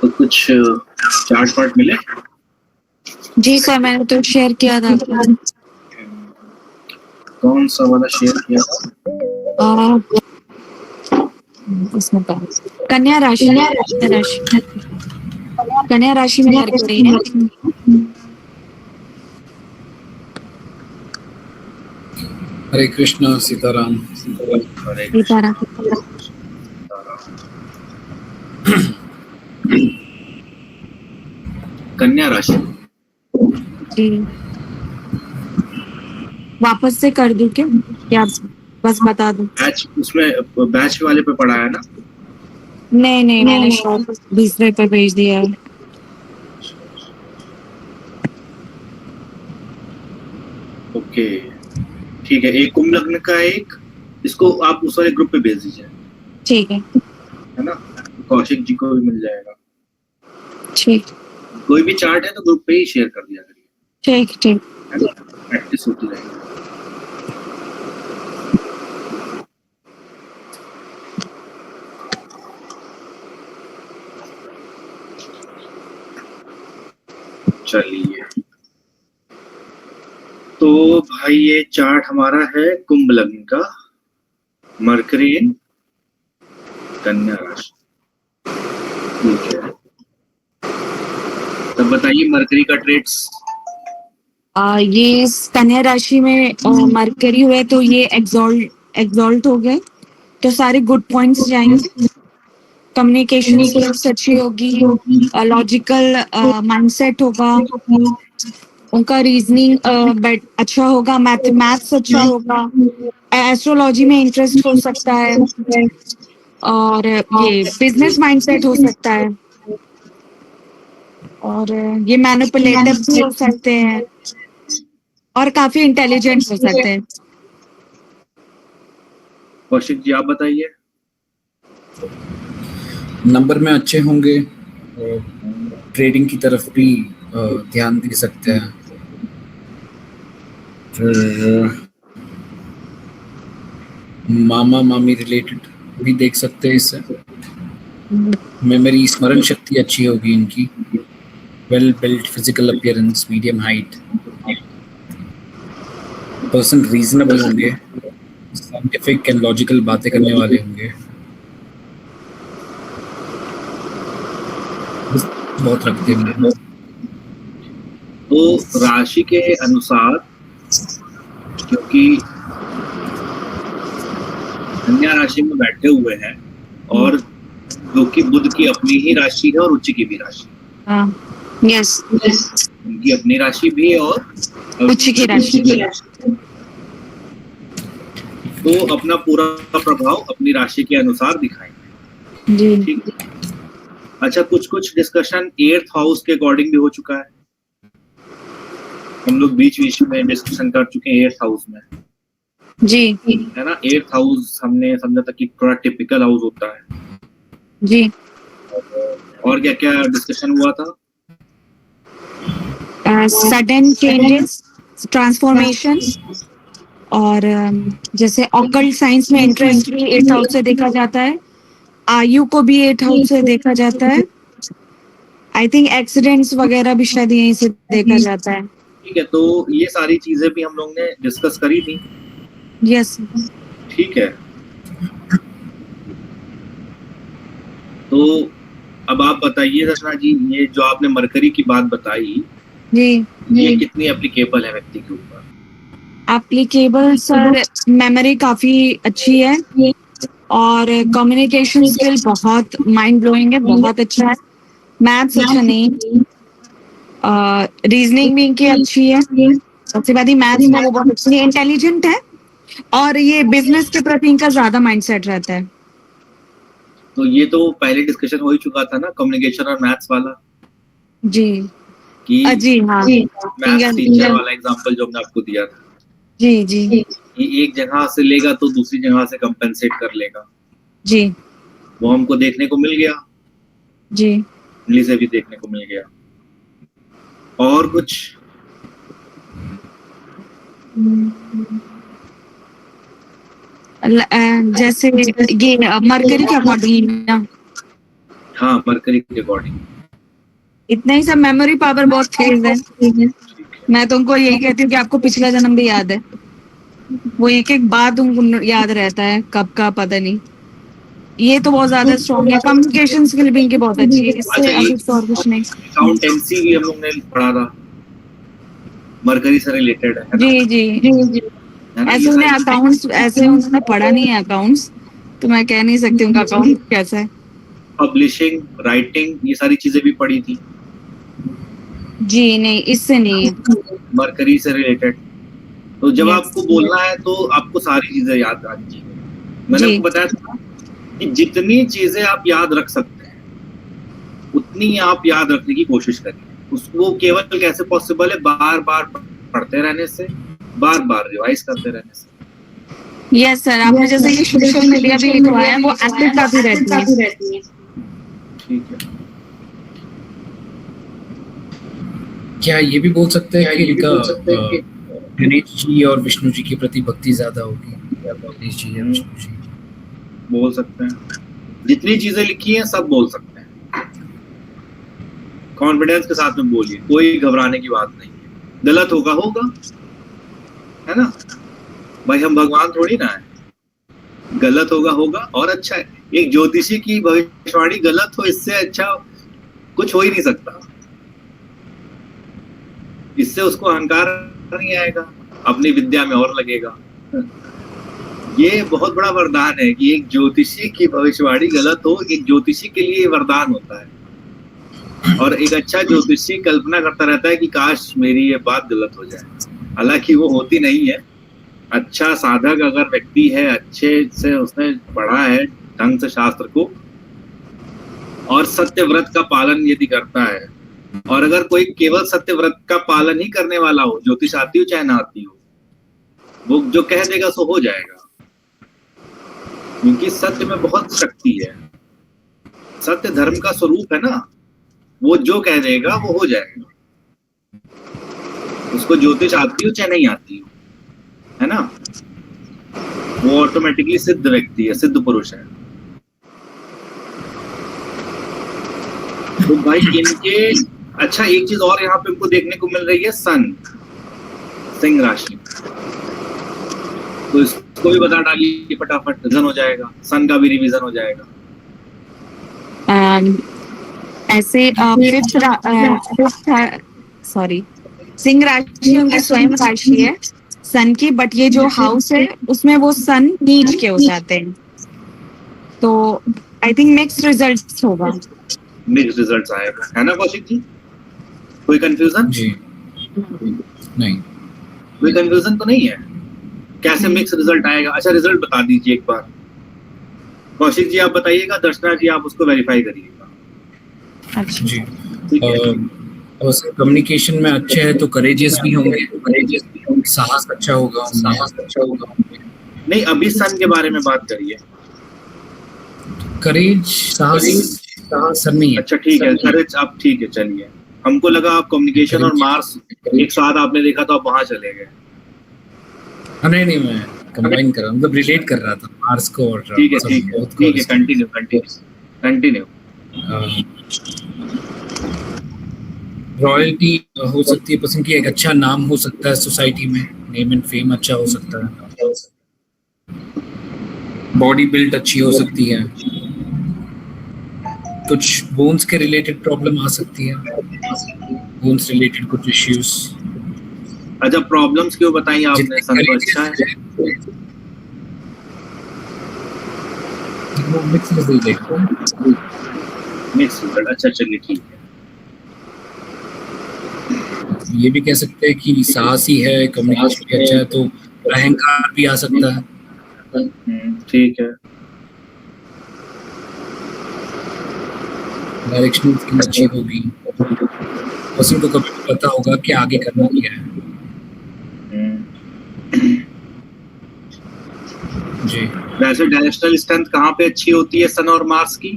तो कुछ chart ward मिले? जी सर, मैंने तो शेयर किया था। कौन सा वाला शेयर किया था? इसमें कन्या राशि कन्या राशि में मरकरी है। हरे कृष्णा, सीताराम। हरे सीताराम। कन्या राशि। जी, वापस से कर दूं क्या बस बता दूं? बैच उसमें बैच वाले पे पड़ा है ना? नहीं, मैंने शॉप दूसरे पे भेज दिया है। ओके, ठीक है। एक कुंभ लग्न का एक, इसको आप उस वाले ग्रुप पे भेज दीजिए, ठीक है ना? कौशिक जी को भी मिल जाएगा। ठीक कोई भी चार्ट है तो ग्रुप पे ही शेयर कर दिया करिए, ठीक है ना? प्रैक्टिस होती रहेगी। चलिए, तो भाई ये चार्ट हमारा है कुंभ लग्न का, मरकरी कन्या राशि। ठीक है, तब बताइए मरकरी का ट्रेड्स। ये कन्या राशि में मरकरी हुए तो ये एग्जॉल्ट हो गए, तो सारे गुड पॉइंट्स जाएंगे। कम्युनिकेशन स्किल्स अच्छी होगी, लॉजिकल माइंडसेट होगा, उनका रीजनिंग अच्छा होगा, मैथ्स अच्छा होगा, एस्ट्रोलॉजी में इंटरेस्ट हो सकता है, और ये बिजनेस माइंडसेट हो सकता है, और ये मैनिपुलेटिव भी हो सकते हैं, और काफी इंटेलिजेंट हो सकते हैं। कौशिक जी आप बताइए। नंबर में अच्छे होंगे, ट्रेडिंग की तरफ भी ध्यान दे सकते हैं। फिर मामा मामी रिलेटेड भी देख सकते हैं इससे। मेमोरी, स्मरण शक्ति अच्छी होगी इनकी। Well built physical appearance, medium height. Person reasonable होंगे, साइंटिफिक एंड लॉजिकल बातें करने वाले होंगे, बहुत रखते हैं। तो राशि के अनुसार, क्योंकि कन्या राशि में बैठे हुए हैं, और जो कि बुध की अपनी ही राशि है और उच्च की भी राशि, यस, उनकी अपनी राशि भी है और उच्च की राशि। तो अपना पूरा प्रभाव अपनी राशि के अनुसार दिखाएंगे। जी, ठीक है। अच्छा, कुछ डिस्कशन 8th हाउस के अकॉर्डिंग भी हो चुका है। हम लोग बीच में डिस्कशन कर चुके हैं 8th हाउस में, जी, है ना? 8th हाउस हमने समझा था कि थोड़ा टिपिकल हाउस होता है। जी। और क्या क्या डिस्कशन हुआ था? सडन चेंजेस, ट्रांसफॉर्मेशन, और जैसे ऑकल्ट साइंस में इंटरेस्ट भी 8th हाउस से देखा जाता है, आयु को भी 8th हाउस से देखा जाता है। आई थिंक एक्सीडेंट्स वगैरह भी शायद यहीं से देखा जाता है। ठीक है, तो ये सारी चीजें भी हम लोग ने डिस्कस करी थी। यस। ठीक है, तो अब आप बताइए रचना जी, ये जो आपने मरकरी की बात बताई, जी, ये कितनी एप्लीकेबल है व्यक्ति के ऊपर? एप्लीकेबल सर, मेमोरी काफी अच्छी है, और कम्युनिकेशन स्किल बहुत माइंड ब्लोइंग है, बहुत अच्छा है। मैथ्स अच्छा नहीं, रीजनिंग भी इनकी अच्छी है। सबसे बड़ी मैथ्स में वो बहुत अच्छी है, इंटेलिजेंट है, और ये बिजनेस के प्रति इनका ज्यादा माइंडसेट रहता है। तो ये तो पहले डिस्कशन हो ही चुका था ना, कम्युनिकेशन और मैथ्स वाला, जी, कि जी हाँ, मैथ्स टीचर वाला एग्जांपल जो हमने आपको दिया था, जी, कि एक जगह से लेगा तो दूसरी जगह से कंपेंसेट कर लेगा, जी, वो हमको देखने को मिल गया, जी। इमली से भी देखने को मिल गया। और कुछ? जैसे ये मरकरी के अकॉर्डिंग ना, हाँ मरकरी के अकॉर्डिंग। इतना ही सब। मेमोरी पावर बहुत तेज है। मैं तुमको यही कहती हूँ कि आपको पिछला जन्म भी याद है, वो एक एक बात उनको याद रहता है, कब का पता नहीं। ये तो बहुत ज्यादा स्ट्रॉन्ग है। कम्युनिकेशन स्किल भी इनकी बहुत अच्छी है, इससे अच्छा, ये- अधिक तो और कुछ नहीं। अकाउंटेंसी भी हम लोग ने पढ़ा था, मरकरी से रिलेटेड है ना? जी जी, है ना? ऐसे ये उन्हें सारी अकाउंट्स, ऐसे उन्होंने पढ़ा नहीं है अकाउंट्स, तो मैं कह नहीं सकती उनका अकाउंट कैसा है। पब्लिशिंग, राइटिंग, ये सारी चीजें भी पढ़ी थी जी नहीं, इससे नहीं है। मरकरी से रिलेटेड। तो जब Yes. आपको बोलना है तो आपको सारी चीजें याद आनी चाहिए। मैंने जी। आपको बताया था कि जितनी चीजें आप याद रख सकते हैं उतनी आप याद रखने की कोशिश करिए। उसको केवल कैसे पॉसिबल है, बार बार पढ़ते रहने से, बार बार रिवाइज करते रहने से। यस सर, आपने जैसे ये सोशल मीडिया भी लिखवाया है, वो एक्टिव काफी रहती है। ठीक है। क्या ये भी बोल सकते हैं कि इनका गणेश जी और विष्णु जी के प्रति भक्ति ज्यादा होगी? गणेश जी या विष्णु जी बोल सकते हैं, जितनी चीजें लिखी हैं सब बोल सकते हैं। कॉन्फिडेंस के साथ में बोलिए, कोई घबराने की बात नहीं है। गलत होगा होगा, है ना भाई, हम भगवान थोड़ी ना है। गलत होगा होगा और अच्छा है। एक ज्योतिषी की भविष्यवाणी गलत हो, इससे अच्छा कुछ हो ही नहीं सकता। इससे उसको अहंकार नहीं आएगा, अपनी विद्या में और लगेगा। ये बहुत बड़ा वरदान है कि एक ज्योतिषी की भविष्यवाणी गलत हो, एक ज्योतिषी के लिए वरदान होता है। और एक अच्छा ज्योतिषी कल्पना करता रहता है कि काश मेरी ये बात गलत हो जाए, हालांकि वो होती नहीं है। अच्छा साधक अगर व्यक्ति है, अच्छे से उसने पढ़ा है ढंग से शास्त्र को, और सत्य व्रत का पालन यदि करता है, और अगर कोई केवल सत्य व्रत का पालन ही करने वाला हो, ज्योतिष आती हो चाहे ना आती हो, वो जो कह देगा सो हो जाएगा। क्योंकि सत्य में बहुत शक्ति है, सत्य धर्म का स्वरूप है ना। वो जो कह देगा वो हो जाएगा, उसको ज्योतिष आती हो चाहे नहीं आती हो, है ना। वो ऑटोमेटिकली सिद्ध व्यक्ति है, सिद्ध पुरुष है। तो भाई इनके, अच्छा एक चीज और यहाँ पे हमको देखने को मिल रही है, सन सिंह राशि। तो इसको भी बता डालिए फटाफट, रिवीजन हो जाएगा, सन का भी रिवीजन हो जाएगा। ऐसे सॉरी, सिंह राशि उनकी स्वयं राशि है सन की, बट ये जो हाउस है उसमें वो सन नीच के हो जाते हैं, तो आई थिंक मिक्स रिजल्ट्स होगा। मिक्स रिजल्ट्स आएगा, है ना कौशिक जी? कोई कंफ्यूजन? जी नहीं, कोई कंफ्यूजन तो नहीं है? कैसे मिक्स रिजल्ट आएगा? अच्छा रिजल्ट बता दीजिए एक बार। कौशिक जी आप बताइएगा, दर्शना जी आप उसको वेरीफाई करिएगा। अच्छा जी ठीक है। कम्युनिकेशन में अच्छे हैं तो करेजियस भी होंगे, साहस अच्छा होगा उनमें। नहीं, अभी सन के बारे में बात करिए। करेज, साहस सन नहीं है। अच्छा ठीक है, करेज आप, ठीक है चलिए। हमको लगा आप कम्युनिकेशन और मार्स एक साथ आपने देखा तो आप वहां चले गए। नहीं, मैं कंबाइन कर रहा हूँ, मतलब रिलेट कर रहा था मार्स को और ठीक है ठीक है ठीक है, कंटिन्यू। रॉयल्टी हो सकती है पसंद की, एक अच्छा नाम हो सकता है सोसाइटी में, नेम एंड फेम अच्छा हो सकता है, बॉडी बिल्ड अच्छी हो सकती है, कुछ बोन्स के रिलेटेड प्रॉब्लम आ सकती है, बोन्स रिलेटेड कुछ इश्यूज। अच्छा प्रॉब्लम्स क्यों बताई आपने? सन तो अच्छा है। मिक्स रिजल्ट देखो, मिक्स रिजल्ट, अच्छा चलिए ठीक है। ये भी कह सकते हैं कि साहसी है, कम्युनिकेशन भी अच्छा है, तो अहंकार भी आ सकता है। ठीक है। डायरेक्शन स्किल अच्छी होगी, पर्सन को कभी पता होगा कि आगे करना क्या है। जी वैसे डायरेक्शनल स्ट्रेंथ कहाँ पे अच्छी होती है सन और मार्स की?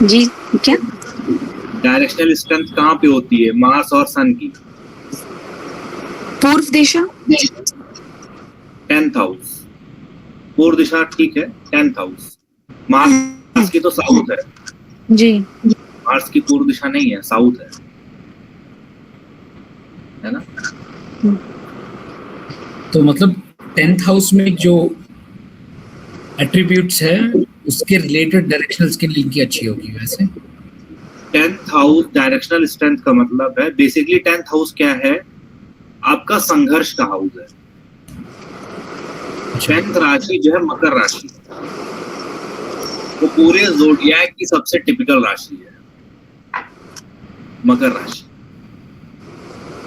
जी क्या? डायरेक्शनल स्ट्रेंथ कहाँ पे होती है मार्स और सन की? पूर्व दिशा, 10th हाउस, पूर्व दिशा ठीक है, 10th हाउस। मार्स की तो साउथ है जी, मार्स की पूर्व दिशा नहीं है, साउथ है ना। तो मतलब 10th हाउस में जो एट्रीब्यूट्स है उसके रिलेटेड डायरेक्शनल स्किल इनकी अच्छी होगी वैसे। 10th हाउस डायरेक्शनल स्ट्रेंथ का मतलब है बेसिकली 10th हाउस क्या है, आपका संघर्ष का हाउस है। 10th राशि जो है मकर राशि, वो पूरे ज़ोडिएक की सबसे टिपिकल राशि है मकर राशि।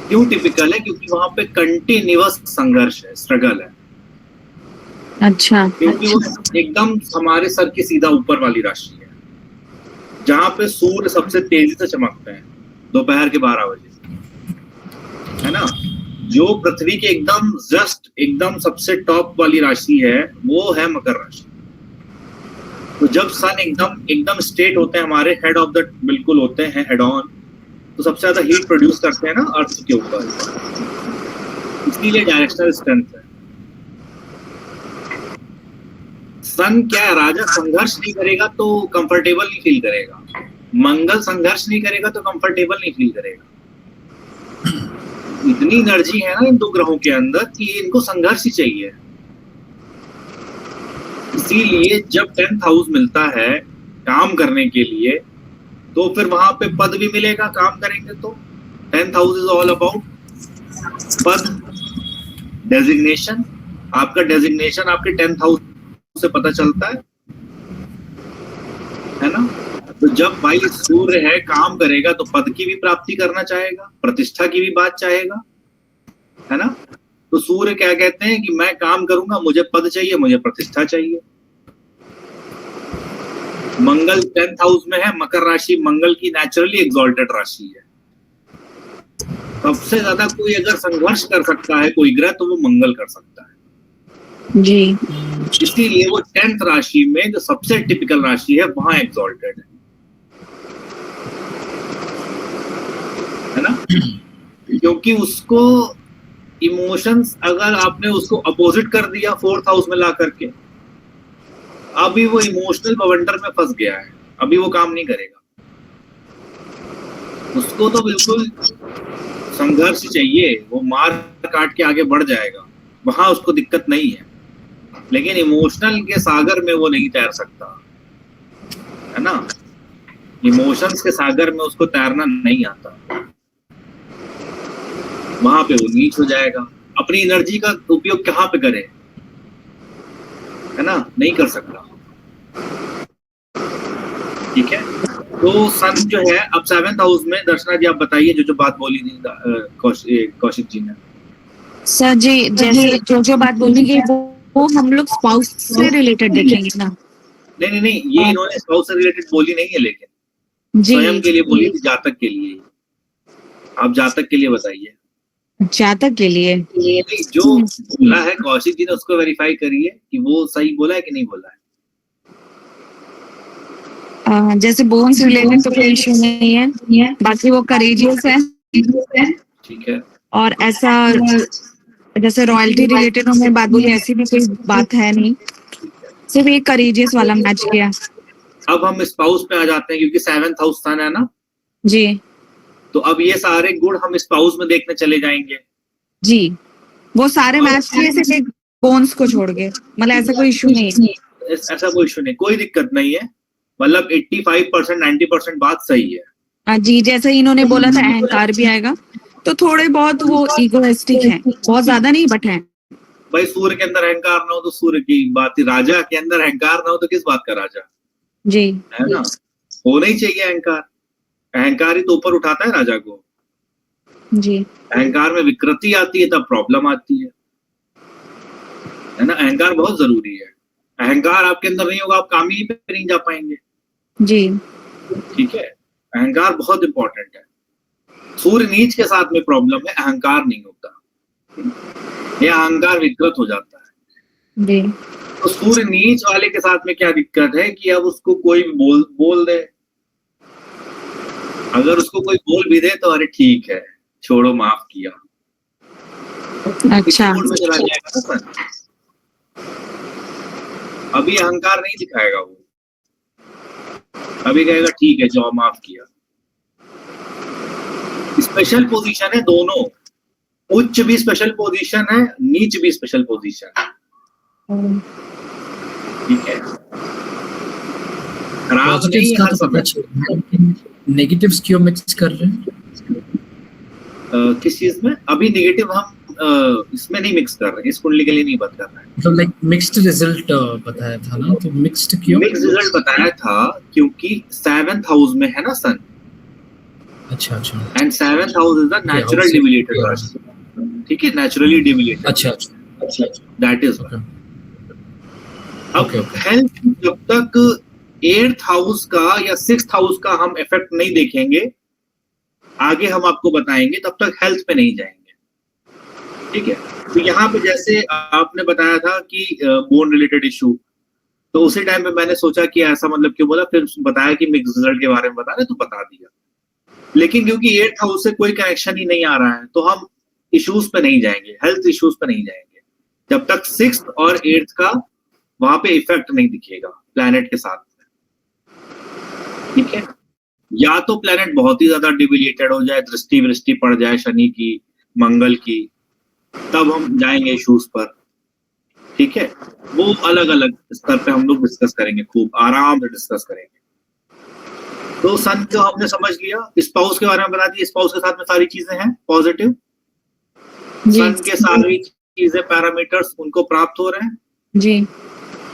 क्यों टिपिकल है? क्योंकि वहां पे कंटिन्यूअस संघर्ष है, स्ट्रगल है। अच्छा, क्योंकि वो एकदम हमारे सर के सीधा ऊपर वाली राशि है, जहां पे सूर्य सबसे तेजी से चमकते हैं दोपहर के 12 बजे, है ना। जो पृथ्वी के एकदम जस्ट एकदम सबसे टॉप वाली राशि है वो है मकर राशि। तो जब सन एकदम एकदम स्ट्रेट होते हैं, हमारे हेड ऑफ द बिल्कुल होते हैं, हेड ऑन, तो सबसे ज्यादा हीट प्रोड्यूस करते हैं ना अर्थ के ऊपर, इसलिए डायरेक्शनल स्ट्रेंथ है। सन क्या है, राजा संघर्ष नहीं करेगा तो कंफर्टेबल नहीं फील करेगा, मंगल संघर्ष नहीं करेगा तो कंफर्टेबल नहीं फील करेगा। इतनी एनर्जी है ना इन दो ग्रहों के अंदर कि इनको संघर्ष ही चाहिए। इसीलिए जब 10th हाउस मिलता है काम करने के लिए, तो फिर वहां पे पद भी मिलेगा काम करेंगे तो। 10th house is all about पद, डेजिग्नेशन। आपका डेजिग्नेशन आपके 10th हाउस से पता चलता है ना। तो जब भाई सूर्य है काम करेगा तो पद की भी प्राप्ति करना चाहेगा, प्रतिष्ठा की भी बात चाहेगा, है ना। तो सूर्य क्या कहते हैं कि मैं काम करूंगा, मुझे पद चाहिए, मुझे प्रतिष्ठा चाहिए। मंगल 10th हाउस में है, मकर राशि मंगल की नेचुरली एग्जॉल्टेड राशि है। सबसे ज्यादा कोई अगर संघर्ष कर सकता है कोई ग्रह तो वो मंगल कर सकता है जी, इसीलिए वो 10th राशि में जो सबसे टिपिकल राशि है वहां एग्जॉल्टेड है ना। क्योंकि उसको इमोशंस, अगर आपने उसको अपोजिट कर दिया 4th हाउस में ला करके, अभी वो इमोशनल बवंडर में फंस गया है, अभी वो काम नहीं करेगा। उसको तो बिल्कुल संघर्ष चाहिए, वो मार काट के आगे बढ़ जाएगा, वहां उसको दिक्कत नहीं है। लेकिन इमोशनल के सागर में वो नहीं तैर सकता, है ना। इमोशंस के सागर में उसको तैरना नहीं आता, वहां पे वो नीच हो जाएगा। अपनी एनर्जी का उपयोग कहाँ पे करे, है ना, नहीं कर सकता। ठीक है, तो सन जो है अब 7th हाउस में। दर्शना जी आप बताइए जो बात बोली थी कौशिक जी ने। सर जी, जैसे जो बात बोली गई वो हम लोग स्पाउस से रिलेटेड देखेंगे ना। नहीं, ये इन्होंने स्पाउस से रिलेटेड बोली नहीं है, लेकिन जी, स्वयं के लिए बोली थी, जातक के लिए। आप जातक के लिए बताइए। जातक के लिए जो बोला है कौशिक जी ने उसको वेरीफाई करिए कि वो सही बोला है कि नहीं बोला है। जैसे बोन्स रिलेटेड तो कोई इशू नहीं है, बाकी वो करेजियस है, ठीक है, और ऐसा जैसे रॉयल्टी रिलेटेड हमने बात बोली, ऐसी भी कोई बात है नहीं, सिर्फ एक करेजियस वाला मैच किया। अब हम स्पाउस पे आ जाते हैं क्योंकि 7th हाउस सन है ना जी, तो अब ये सारे गुण हम स्पाउस में देखने चले जाएंगे। जी, वो सारे मैच किए सिर्फ एक बोन्स को छोड़ के, मतलब ऐसा कोई इशू नहीं है। ऐसा कोई इशू नहीं, कोई दिक्कत नहीं है, मतलब 85% 90% बात सही है। जी, जैसे इन्होंने बोला था अहंकार भी आएगा, तो थोड़े बहुत वो इगोइस्टिक है, बहुत ज्यादा नहीं बट है। भाई सूर्य के अंदर अहंकार ना हो तो सूर्य की बात ही, राजा के अंदर अहंकार ना हो तो किस बात का राजा, जी, है ना। होना ही चाहिए अहंकार, अहंकार ही तो ऊपर उठाता है राजा को। जी, अहंकार में विकृति आती है तब प्रॉब्लम आती है ना। अहंकार बहुत जरूरी है, अहंकार आपके अंदर नहीं होगा आप कामयाबी पे नहीं जा पाएंगे। जी, ठीक है, अहंकार बहुत इंपॉर्टेंट है। सूर्य नीच के साथ में प्रॉब्लम है, अहंकार नहीं होता, ये अहंकार विकृत हो जाता है। जी, तो सूर्य नीच वाले के साथ में क्या दिक्कत है कि अब उसको कोई भी बोल दे, अगर उसको कोई बोल भी दे तो अरे ठीक है छोड़ो माफ किया, अच्छा, में चला जाएगा ना। अभी अहंकार नहीं दिखाएगा वो, अभी कहेगा ठीक है जाओ माफ किया। स्पेशल पोजीशन है दोनों, उच्च भी स्पेशल पोजीशन है, नीच भी स्पेशल पोजीशन है, ठीक है। खराब नहीं पॉजिटिव्स का हर तो पता समय। चल, नेगेटिव्स क्यों मिक्स कर रहे हैं? किस चीज में? अभी नेगेटिव हम इसमें नहीं मिक्स कर रहे, इस कुंडली के लिए नहीं बात कर रहे हैं। मतलब लाइक मिक्स्ड रिजल्ट बताया था ना, तो मिक्स्ड क्यों? मिक्स रिजल्ट बताया था क्योंकि 7th हाउस में है ना सन, अच्छा अच्छा and 7th house is the natural debilitated राशि, ठीक है, नेचुरली डिविलेटेड। अच्छा अच्छा दैट इज ओके अब हेल्थ जब तक 8th हाउस का या 6th हाउस का हम इफेक्ट नहीं देखेंगे, आगे हम आपको बताएंगे, तब तक हेल्थ पे नहीं जाएंगे, ठीक है। तो यहाँ पे जैसे आपने बताया था कि बोन रिलेटेड इशू, तो उसी टाइम पे मैंने सोचा कि ऐसा मतलब क्यों बोला, फिर बताया कि मिक्स रिजल्ट के बारे में बता रहे, तो बता दिया। लेकिन क्योंकि 8th हाउस से कोई कनेक्शन ही नहीं आ रहा है, तो हम इश्यूज पे नहीं जाएंगे, हेल्थ इश्यूज पे नहीं जाएंगे, जब तक 6th और 8th का वहां पे इफेक्ट नहीं दिखेगा प्लैनेट के साथ में, ठीक है। या तो प्लैनेट बहुत ही ज्यादा डिविलेटेड हो जाए, दृष्टि वृष्टि पड़ जाए शनि की, मंगल की, तब हम जाएंगे इश्यूज पर, ठीक है। वो अलग अलग स्तर पे हम लोग डिस्कस करेंगे, खूब आराम से डिस्कस करेंगे। तो सन को हमने समझ लिया, स्पाउस के बारे में बता दिया, स्पाउस के साथ में सारी चीजें हैं पॉजिटिव, सन के सारी चीजें पैरामीटर्स उनको प्राप्त हो रहे हैं जी,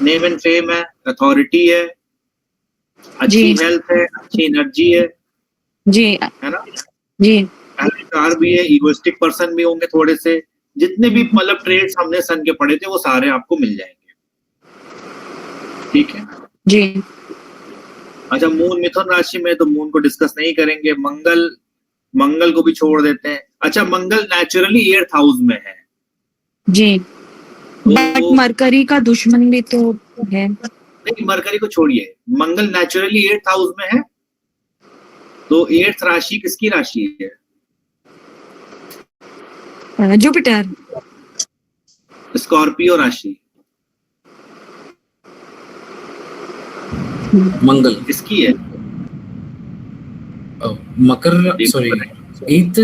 नेम एंड फेम है, अथॉरिटी है, अच्छी हेल्थ है, अच्छी एनर्जी है जी, है ना, जी, अहंकार भी है, इगोइस्टिक पर्सन भी होंगे थोड़े से, जितने भी मतलब ट्रेड्स हमने सन के पढ़े थे वो सारे आपको मिल जाएंगे, ठीक है जी। अच्छा, मून मिथुन राशि में, तो मून को डिस्कस नहीं करेंगे, मंगल को भी छोड़ देते हैं। अच्छा, मंगल नेचुरली 8th हाउस में है जी, बट मरकरी का दुश्मन भी तो है। नहीं, मरकरी को छोड़िए, मंगल नेचुरली 8th हाउस में है, तो 8th राशि किसकी राशि है? जुपिटर, स्कॉर्पियो राशि मंगल किसकी है? मकर, सॉरी 8th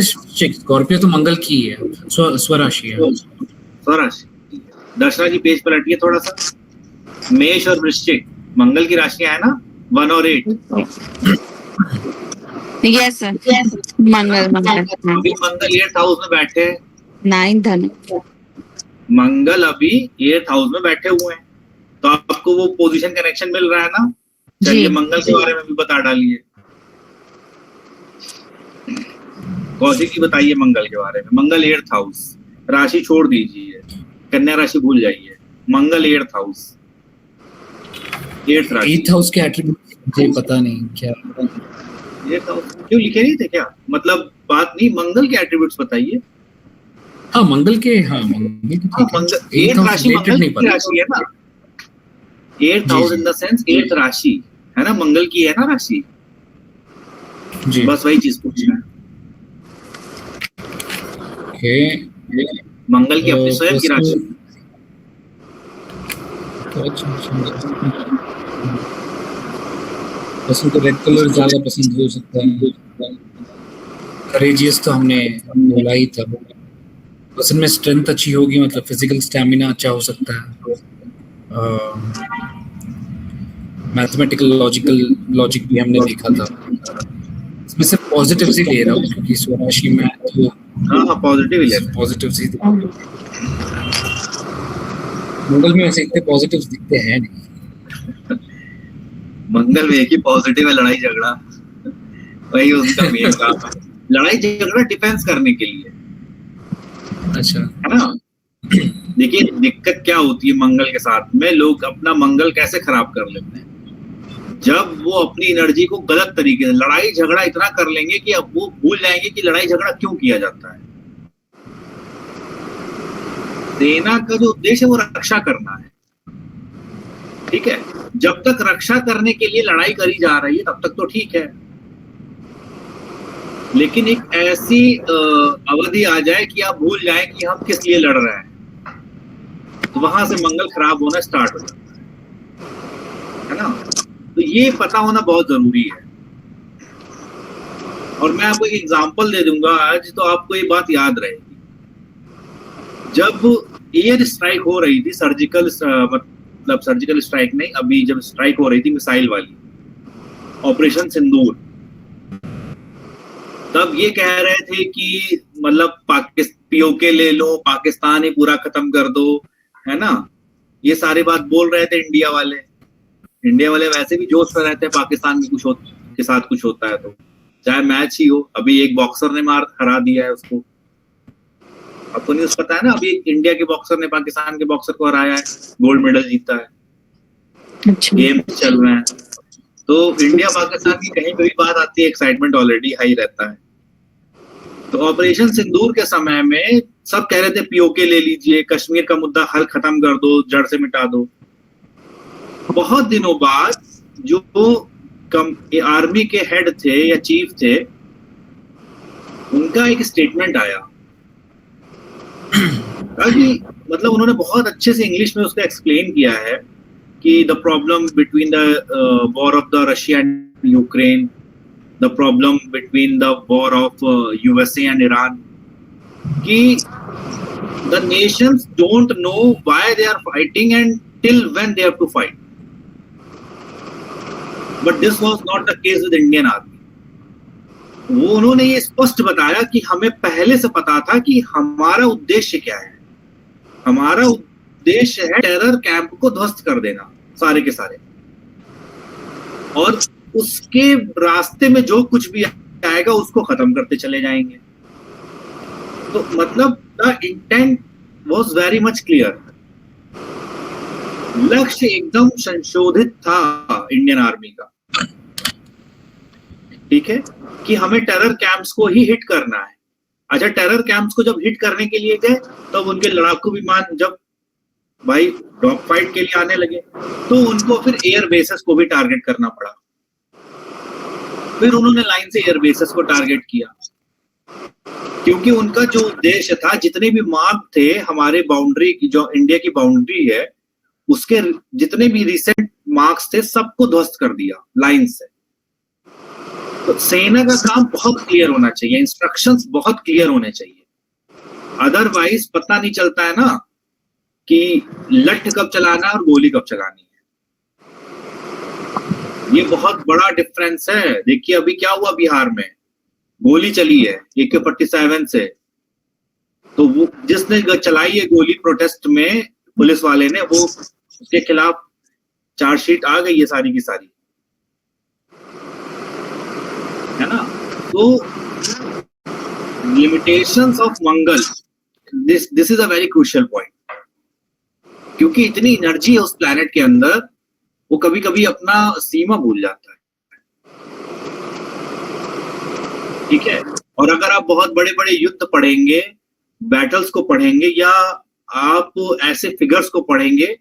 स्कॉर्पियो तो मंगल की है, स्वराशि है, स्वराशि। दर्शना जी पेज पलटिए थोड़ा सा, मेष और वृश्चिक मंगल की राशियां है ना, 1 और 8। यस सर, मंगल अभी मंगल 8th हाउस में बैठे हैं, 9 धन, मंगल अभी 8th हाउस में बैठे हुए हैं, तो आपको वो पोजीशन कनेक्शन मिल रहा है ना। चलिए मंगल के बारे में भी बता डालिए, कौशिक जी बताइए मंगल के बारे में। मंगल 8th हाउस, राशि छोड़ दीजिए, कन्या राशि भूल जाइए, मंगल 8th हाउस, 8th राशि। 8th हाउस के एट्रीब्यूट मुझे पता नहीं क्या, 8th हाउस क्यों लिखे नहीं थे क्या? मतलब बात नहीं, मंगल के एट्रीब्यूट्स बताइए। हाँ मंगल के, हाँ मंगल के ठीक है, मंगल 8th हाउस राशि रिलेटेड मंगल नहीं की पता। राशि है ना, 8th house in the sense 8th राशि है ना, मंगल की है ना राशि जी, बस वही चीज पूछना है। ओके, मंगल की अपनी स्वयं की राशि, पसंद तो रेड कलर ज्यादा पसंद हो सकता है, करेजियस तो हमने बोला ही था, पसंद में स्ट्रेंथ अच्छी होगी, मतलब फिजिकल स्टैमिना अच्छा हो सकता है, मैथमेटिकल लॉजिक भी हमने देखा था, इसमें से पॉजिटिव ही ले रहा हूँ क्योंकि स्वराशि में तो हाँ पॉजिटिव ही लेते पॉजिटिव ही, मंगल में वैसे इतने पॉजिटिव दिखते हैं नहीं, मंगल में एक ही पॉजिटिव है, लड़ाई झगड़ा, वही उसका मेन काम है, लड़ाई झगड़ा डिफेंस करने के लिए, अच्छा है ना। देखिए दिक्कत क्या होती है मंगल के साथ में, लोग अपना मंगल कैसे खराब कर लेते हैं, जब वो अपनी एनर्जी को गलत तरीके से लड़ाई झगड़ा इतना कर लेंगे कि अब वो भूल जाएंगे कि लड़ाई झगड़ा क्यों किया जाता है। सेना का जो उद्देश्य है वो रक्षा करना है, ठीक है। जब तक रक्षा करने के लिए लड़ाई करी जा रही है तब तक तो ठीक है, लेकिन एक ऐसी अवधि आ जाए कि आप भूल जाएं कि हम किस लिए लड़ रहे हैं, तो वहां से मंगल खराब होना स्टार्ट हो जाता है। तो ये पता होना बहुत जरूरी है। और मैं आपको एक एग्जांपल दे दूंगा आज, तो आपको ये बात याद रहेगी। जब एयर स्ट्राइक हो रही थी, सर्जिकल स्ट्राइक नहीं, अभी जब स्ट्राइक हो रही थी मिसाइल वाली, ऑपरेशन सिंदूर, तब ये कह रहे थे कि मतलब पीओके ले लो, पाकिस्तान ही पूरा खत्म कर दो, है ना। ये सारी बात बोल रहे थे इंडिया वाले वैसे भी जोश में रहते हैं पाकिस्तान में के साथ कुछ होता है तो, चाहे मैच ही हो। अभी एक बॉक्सर ने हरा दिया है उसको, आपको न्यूज पता है ना, अभी इंडिया के बॉक्सर ने पाकिस्तान के बॉक्सर को हराया है, गोल्ड मेडल जीता है। अच्छा। गेम चल रहे हैं, तो इंडिया पाकिस्तान की कहीं पे भी बात आती है, एक्साइटमेंट ऑलरेडी हाई रहता है। तो ऑपरेशन सिंदूर के समय में सब कह रहे थे पीओके ले लीजिए, कश्मीर का मुद्दा हल खत्म कर दो, जड़ से मिटा दो। बहुत दिनों बाद जो आर्मी के हेड थे या चीफ थे, उनका एक स्टेटमेंट आया कि मतलब उन्होंने बहुत अच्छे से इंग्लिश में उसको एक्सप्लेन किया है कि the problem between the war of the Russia and Ukraine, the problem between the war of USA and Iran, कि the nations don't know why they are fighting and till when they have to fight, but this was not the case with Indian army. वो उन्होंने ये स्पष्ट बताया कि हमें पहले से पता था कि हमारा उद्देश्य क्या है। हमारा उद्देश्य है टेरर कैंप को ध्वस्त कर देना सारे के सारे, और उसके रास्ते में जो कुछ भी आएगा उसको खत्म करते चले जाएंगे। तो मतलब the intent was very much clear, लक्ष्य एकदम संशोधित था इंडियन आर्मी का, ठीक है, कि हमें टेरर कैंप्स को ही हिट करना है। अच्छा, टेरर कैंप्स को जब हिट करने के लिए गए तब उनके लड़ाकू विमान जब भाई डॉग फाइट के लिए आने लगे तो उनको फिर एयर बेसेस को भी टारगेट करना पड़ा। फिर उन्होंने लाइन से एयर बेसेस को टारगेट किया, क्योंकि उनका जो उद्देश्य था, जितने भी मार्क थे हमारे बाउंड्री की, जो इंडिया की बाउंड्री है, उसके जितने भी रिसेंट मार्क्स थे सबको ध्वस्त कर दिया लाइन से। तो सेना का काम बहुत क्लियर होना चाहिए, इंस्ट्रक्शंस बहुत क्लियर होने चाहिए, अदरवाइज पता नहीं चलता है ना कि लठ कब चलाना है और गोली कब चलानी है। ये बहुत बड़ा डिफरेंस है। देखिए अभी क्या हुआ बिहार में, गोली चली है AK-47 से, तो वो जिसने चलाई है गोली प्रोटेस्ट में पुलिस वाले ने, वो उसके खिलाफ चार्जशीट आ गई है सारी की सारी, है ना। तो limitations of Mangal, this is a very crucial point, क्योंकि इतनी एनर्जी है उस प्लैनेट के अंदर, वो कभी कभी अपना सीमा भूल जाता है, ठीक है। और अगर आप बहुत बड़े बड़े युद्ध पढ़ेंगे, बैटल्स को पढ़ेंगे, या आप ऐसे फिगर्स को पढ़ेंगे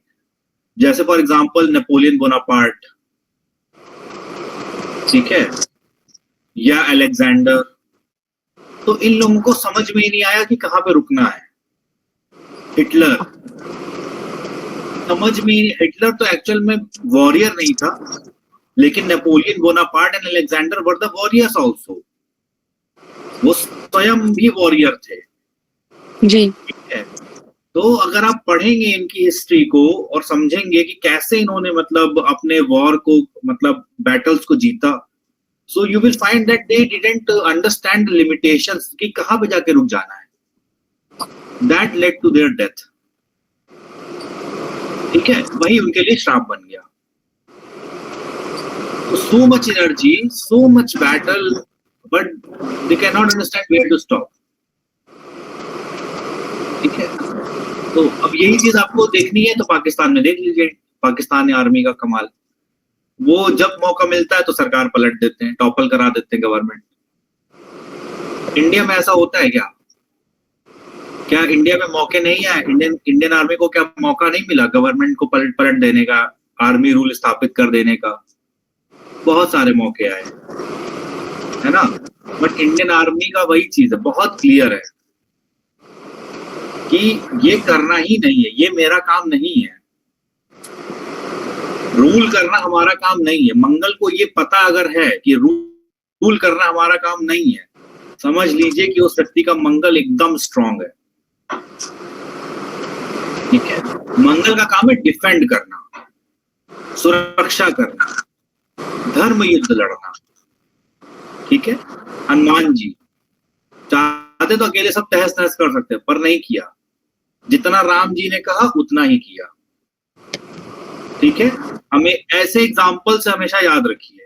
जैसे फॉर एग्जांपल नेपोलियन बोनापार्ट, ठीक है, या अलेक्जेंडर, तो इन लोगों को समझ में ही नहीं आया कि कहां पे रुकना है। हिटलर समझ में ही, हिटलर तो एक्चुअल में वॉरियर नहीं था, लेकिन Napoleon Bonaparte and Alexander were the warriors also, वो स्वयं भी वॉरियर थे जी। ठीक है। तो अगर आप पढ़ेंगे इनकी हिस्ट्री को और समझेंगे कि कैसे इन्होंने मतलब अपने वॉर को, मतलब बैटल्स को जीता, so you will find that they didn't understand the limitations कि कहां पे जाके रुक जाना है, that led to their death, ठीक है। वही उनके लिए श्राप बन गया। तो so much energy, so much battle, but they cannot understand where to stop, ठीक है। तो अब यही चीज आपको देखनी है तो पाकिस्तान में देख लीजिए, पाकिस्तानी आर्मी का कमाल। वो जब मौका मिलता है तो सरकार पलट देते हैं, टॉपल करा देते हैं गवर्नमेंट। इंडिया में ऐसा होता है क्या? क्या इंडिया में मौके नहीं आए? इंडियन आर्मी को क्या मौका नहीं मिला गवर्नमेंट को पलट देने का, आर्मी रूल स्थापित कर देने का? बहुत सारे मौके आए, है ना। बट इंडियन आर्मी का वही चीज है, बहुत क्लियर है कि ये करना ही नहीं है, ये मेरा काम नहीं है। रूल करना हमारा काम नहीं है। मंगल को ये पता अगर है कि रूल करना हमारा काम नहीं है, समझ लीजिए कि उस व्यक्ति का मंगल एकदम स्ट्रांग है। ठीक है, मंगल का काम है डिफेंड करना, सुरक्षा करना, धर्म युद्ध लड़ना। ठीक है, हनुमान जी चाहते तो अकेले सब तहस नहस कर सकते, पर नहीं किया। जितना राम जी ने कहा उतना ही किया। ठीक है, हमें ऐसे एग्जाम्पल से हमेशा याद रखिए,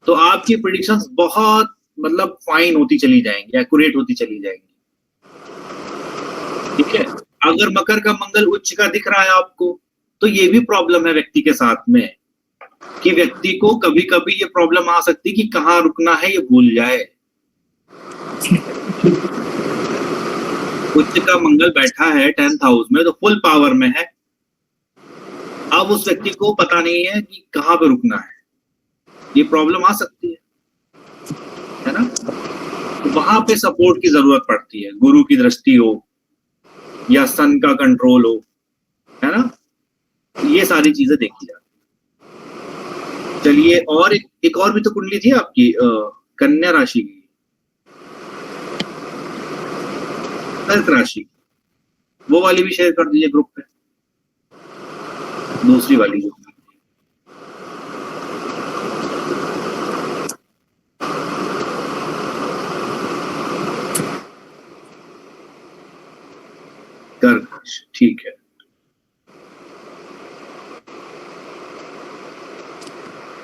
तो आपकी प्रेडिक्शंस बहुत मतलब फाइन होती चली जाएंगी, एक्यूरेट होती चली जाएंगी। ठीक है, अगर मकर का मंगल उच्च का दिख रहा है आपको, तो ये भी प्रॉब्लम है व्यक्ति के साथ में, कि व्यक्ति को कभी कभी ये प्रॉब्लम आ सकती है कि कहाँ रुकना है ये भूल जाए। उच्च का मंगल बैठा है 10th हाउस में, तो फुल पावर में है। अब उस व्यक्ति को पता नहीं है कि कहाँ पे रुकना है, ये प्रॉब्लम आ सकती है ना। तो वहां पे सपोर्ट की जरूरत पड़ती है, गुरु की दृष्टि हो या सन का कंट्रोल हो, है ना। ये सारी चीजें देखी जाती। चलिए, और एक और भी तो कुंडली थी आपकी कन्या राशि की, कर्क राशि, वो वाली भी शेयर कर दीजिए ग्रुप पे, दूसरी वाली जो कर्क राशि। ठीक है,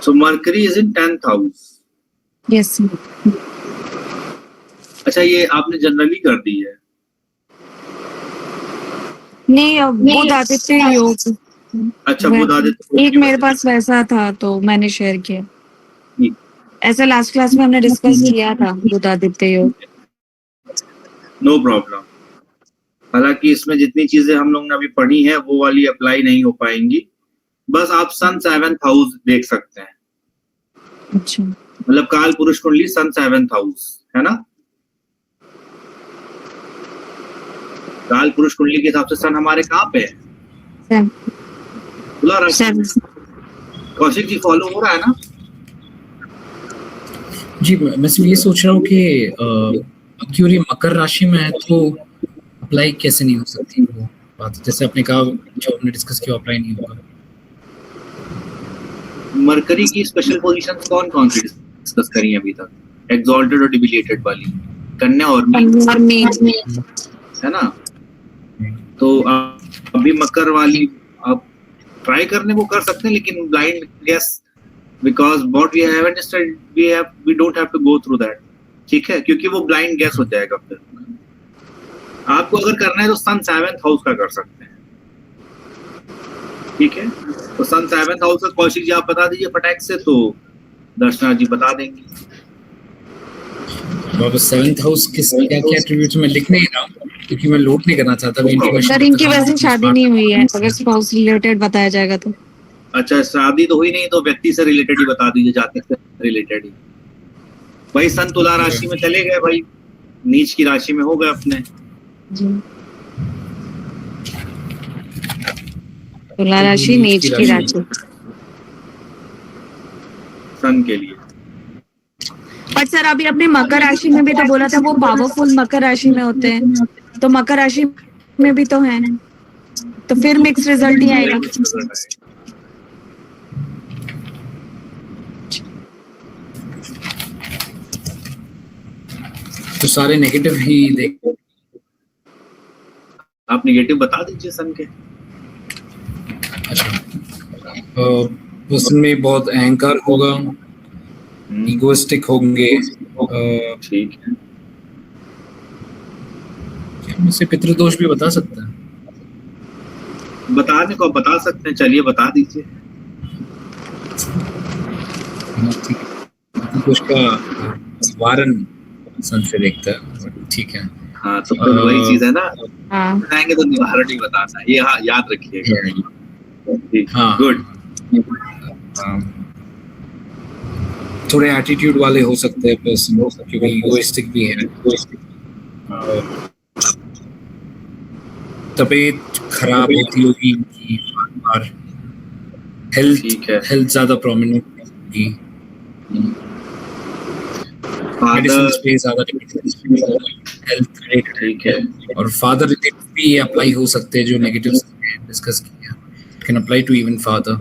so Mercury is in 10th house. Yes. अच्छा, ये आपने जनरली कर दी है? नहीं, अब बुध आदित्य योग। अच्छा, बुध आदित्य एक मेरे पास वैसा था तो मैंने शेयर किया। ठीक। ऐसा लास्ट क्लास में हमने डिस्कस किया था बुध आदित्य योग। No problem. हालांकि इसमें जितनी चीजें हम लोग ने अभी पढ़ी हैं वो वाली अप्लाई नहीं हो पाएंगी, बस आप सन 7th हाउस देख सकते हैं। अच्छा, मतलब काल पुरुष कुंडली सन 7th हाउस है ना। काल पुरुष कुंडली के हिसाब से सन हमारे कहाँ पे है? तुला राशि। कौशिक जी फॉलो हो रहा है ना? जी, मैं सिर्फ ये सोच रहा हूँ कि क्योंकि मकर राशि में है तो अप्लाई कैसे नहीं हो सकती वो बात, जैसे आपने कहा जो हमने डिस्कस किया अप्लाई नहीं होगा। मरकरी की स्पेशल पोजीशंस कौन कौन सी डिस्कस करी अभी तक? एक्सॉल्टेड और डिबिलिटेड वाली, कन्या और मीन, है ना। तो अभी मकर वाली आप ट्राई करने को कर सकते हैं, लेकिन blind guess, because what we haven't studied we don't have to go through that. ठीक है, क्योंकि वो ब्लाइंड गेस हो जाएगा। फिर आपको अगर करना है तो सन 7th हाउस का कर सकते हैं। ठीक है, तो सन 7th हाउस का कौशिक जी आप बता दीजिए फटाक से, तो दर्शना जी बता देंगी। बाबा 7th हाउस किस क्या क्या एट्रीब्यूट्स मैं लिख नहीं रहा हूं क्योंकि मैं लोड नहीं करना चाहता। सर, इनकी वैसे शादी नहीं हुई है, अगर स्पाउस रिलेटेड बताया जाएगा तो। अच्छा, शादी तो हुई नहीं, तो व्यक्ति से रिलेटेड ही बता दीजिए, जातक से रिलेटेड ही। भाई सन तुला राशि में चले गए, भाई नीच की राशि में हो गए अपने जी। तुला राशि नीच की राशि सन के लिए। पर सर अभी अपने मकर राशि में भी तो बोला था वो पावरफुल मकर राशि में होते हैं, तो मकर राशि में भी तो है, तो फिर मिक्स रिजल्ट ही आएगा। तो सारे नेगेटिव ही देख। आप नेगेटिव बता दीजिए सन के। अच्छा, उसमें बहुत अहंकार होगा, इगोइस्टिक होंगे। ठीक है, क्या मुझसे पितृदोष भी बता सकता है? बताने को बता सकते हैं, चलिए बता दीजिए। पितृदोष का निवारण सन से देखता है, ठीक है। हाँ, तो फिर वही चीज है ना, हाँ, बताएंगे तो निवारण ही बताना है, ये याद रखिएगा। हाँ, गुड। थोड़े एटीट्यूड वाले हो सकते हैं पर्सन, क्योंकि इगोइस्टिक भी है। तबीयत खराब होती होगी इनकी बार। हेल्थ ठीक है। हेल्थ ज्यादा प्रोमिनेंट होगी, मेडिसिन फादर, पे ज्यादा हेल्थ रिलेटेड, ठीक है। और फादर रिलेटेड भी अप्लाई हो सकते हैं जो नेगेटिव्स डिस्कस किया, it can apply to even father.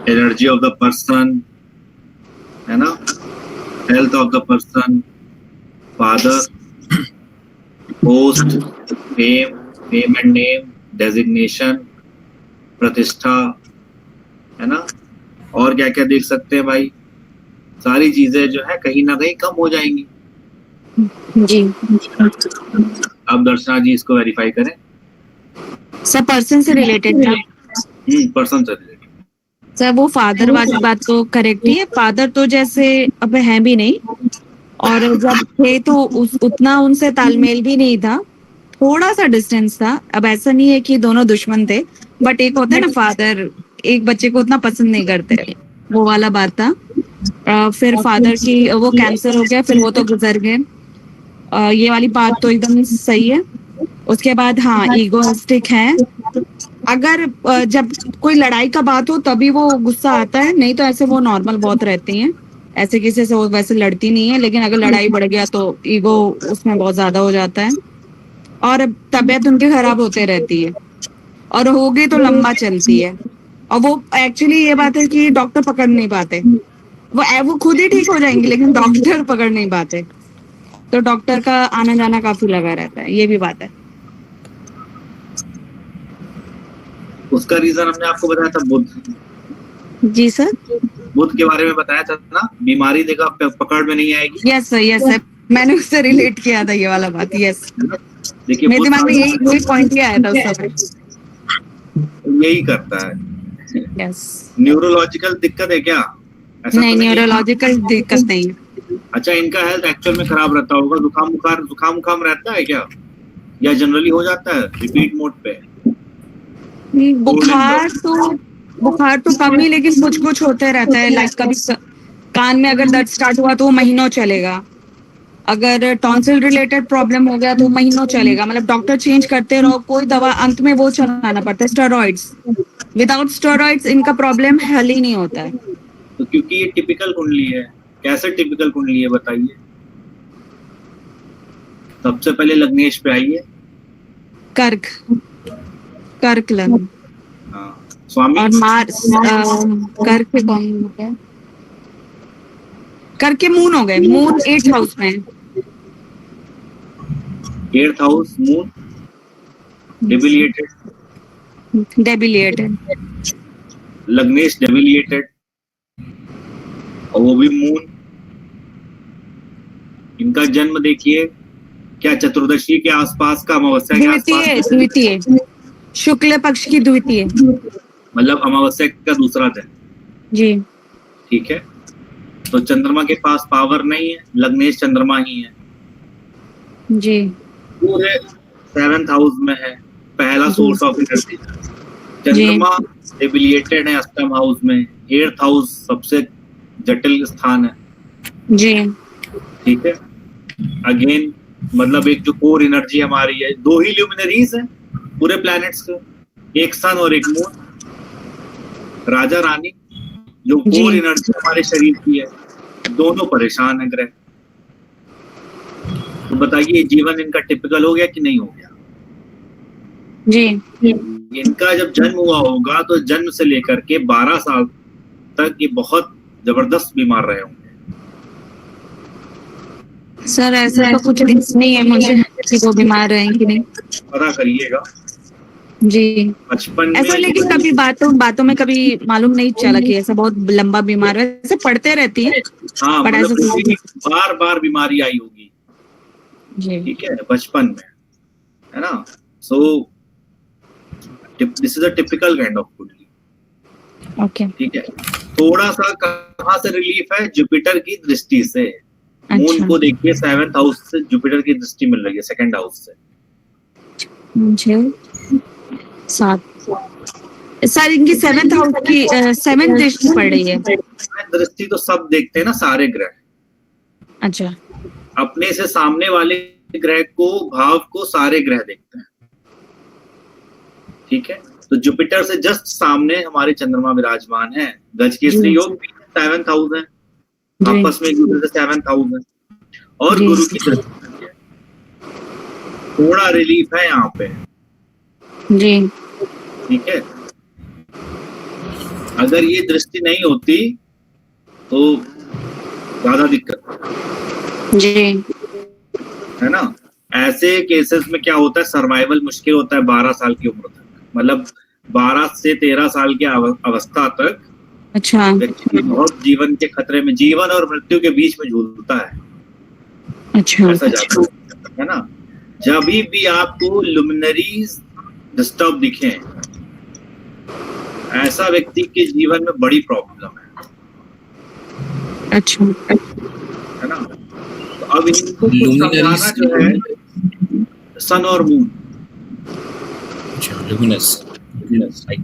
Energy of the person, है ना, health of the person, father, post, fame, fame and name, designation, प्रतिष्ठा, है ना, और क्या क्या देख सकते हैं भाई, सारी चीजें जो है कहीं ना कहीं कम हो जाएंगी। जी अब दर्शना जी इसको वेरीफाई करें। सर, पर्सन से रिलेटेड था पर्सन से रिलेटेड। सर। वो फादर वाली बात तो करेक्ट ही है। फादर तो जैसे अब है भी नहीं, और जब थे तो उतना उनसे तालमेल भी नहीं था, थोड़ा सा डिस्टेंस था। अब ऐसा नहीं है कि दोनों दुश्मन थे, बट एक होता है ना, फादर एक बच्चे को उतना पसंद नहीं करते, वो वाला बात था। फिर फादर की वो कैंसर हो गया, फिर वो तो गुजर गए। ये वाली बात तो एकदम सही है। उसके बाद हाँ, ईगोइस्टिक है। अगर जब कोई लड़ाई का बात हो तभी वो गुस्सा आता है, नहीं तो ऐसे वो नॉर्मल बहुत रहती हैं। ऐसे किसी से वो वैसे लड़ती नहीं है, लेकिन अगर लड़ाई बढ़ गया तो ईगो उसमें बहुत ज्यादा हो जाता है, और तबीयत उनकी खराब होते रहती है, और होगी तो लंबा चलती है। और वो एक्चुअली ये बात है कि डॉक्टर पकड़ नहीं पाते, वो खुद ही ठीक हो जाएंगे लेकिन डॉक्टर पकड़ नहीं पाते, तो डॉक्टर का आना जाना काफी लगा रहता है, ये भी बात है। उसका रीजन हमने आपको बताया था, बुध। जी सर। बुध के बारे में बताया था ना, बीमारी देखा पकड़ में नहीं आएगी। यस सर, यस सर, मैंने उससे रिलेट किया था ये वाला बात। यस, देखिए मेरे बुध दिमाग में यही पॉइंट ही आया था उस समय। यही करता है। यस। न्यूरोलॉजिकल दिक्कत है क्या? ऐसा नहीं, तो नहीं है। न्यूरोलॉजिकल दिक्कत नहीं है। अच्छा, इनका हेल्थ एक्चुअल में खराब रहता होगा, जुकाम बुखार रहता है क्या, या जनरली हो जाता है रिपीट मोड पे? बुखार तो कम ही, लेकिन कुछ कुछ होते रहता है। लाइक कभी कान में अगर दर्द स्टार्ट हुआ तो वो महीनों चलेगा। अगर टॉन्सिल रिलेटेड प्रॉब्लम हो गया तो महीनों चलेगा। मतलब डॉक्टर चेंज करते रहो, कोई दवा अंत में वो चलाना पड़ता है, स्टेरॉइड्स। विदाउट स्टेरॉइड्स इनका प्रॉब्लम हल ही नहीं होता है। तो क्योंकि ये टिपिकल कुंडली है। कैसे टिपिकल कुंडली है बताइए? सबसे पहले लग्नेश पे आइए। कर्क लग्न। हाँ, स्वामी और कर्क पे कौन हो गया? कर्क के मून हो गए। मून 8th हाउस में है। 8th house, moon डेबिलिएटेड। लग्नेश डेबिलिएटेड, और वो भी मून। इनका जन्म देखिए, क्या चतुर्दशी के आसपास का, अमावस्या के आसपास? द्वितीय, शुक्ल पक्ष की द्वितीय, मतलब अमावस्या का दूसरा दिन। जी ठीक है, तो चंद्रमा के पास पावर नहीं है, लग्नेश चंद्रमा ही है जी। पूरे 7th हाउस में है, पहला सोर्स ऑफ एनर्जी। चंद्रमा डेबिलिएटेड है 8th हाउस में। 8th हाउस सबसे जटिल स्थान है जी। ठीक है। अगेन मतलब एक जो कोर एनर्जी हमारी है, 2 ही ल्यूमिनरीज है पूरे प्लैनेट्स के, एक सन और एक मून, राजा रानी। जो कोर एनर्जी हमारे शरीर की है, दोनों परेशान है ग्रह। तो बताइए जीवन इनका टिपिकल हो गया कि नहीं हो गया? जी। इनका जब जन्म हुआ होगा तो जन्म से लेकर के 12 साल तक ये बहुत जबरदस्त बीमार रहे होंगे। सर ऐसा तो कुछ नहीं है मुझे कि वो बीमार रहे कि नहीं, पता करिएगा। जी। बचपन ऐसा में लेकिन कभी बातों में कभी मालूम नहीं चला कि ऐसा बहुत लंबा बीमार है। ऐसे पढ़ते रहती है, हाँ, बट ऐसा मतलब बार बार बीमारी आई होगी जी। ठीक है बचपन में, है ना। So this is a typical kind of कुंडली। ओके, ठीक है। थोड़ा सा कहाँ से रिलीफ है? जुपिटर की दृष्टि से। मून को देखिए 7th हाउस से जुपिटर की दृष्टि मिल रही है, 2nd हाउस से। मुझे 7 सर इनकी 7th हाउस की 7th दृष्टि पड़ रही है। दृष्टि तो सब देखते हैं ना, सारे ग्रह। अच्छा, अपने से सामने वाले ग्रह को, भाव को सारे ग्रह देखते हैं ठीक है। तो जुपिटर से जस्ट सामने हमारे चंद्रमा विराजमान है। गज केसरी योग भी 7th हाउस है, आपस में एक दूसरे से 7th हाउस है, और गुरु की दृष्टि है। थोड़ा रिलीफ है यहाँ पे जी। ठीक है। अगर ये दृष्टि नहीं होती तो ज्यादा दिक्कत जी। है ना। ऐसे केसेस में क्या होता है, सर्वाइवल मुश्किल होता है 12 साल की उम्र तक, मतलब 12 से 13 साल की अवस्था तक अच्छा। व्यक्ति बहुत जीवन के खतरे में, जीवन और मृत्यु के बीच में झूलता है। अच्छा। ऐसा जाता है ना। जब भी आपको लुमिनरीज डिस्टर्ब दिखे, ऐसा व्यक्ति के जीवन में बड़ी प्रॉब्लम है। अच्छा। है ना। तो अब इनको कुछ समझाना जो है सन और मून।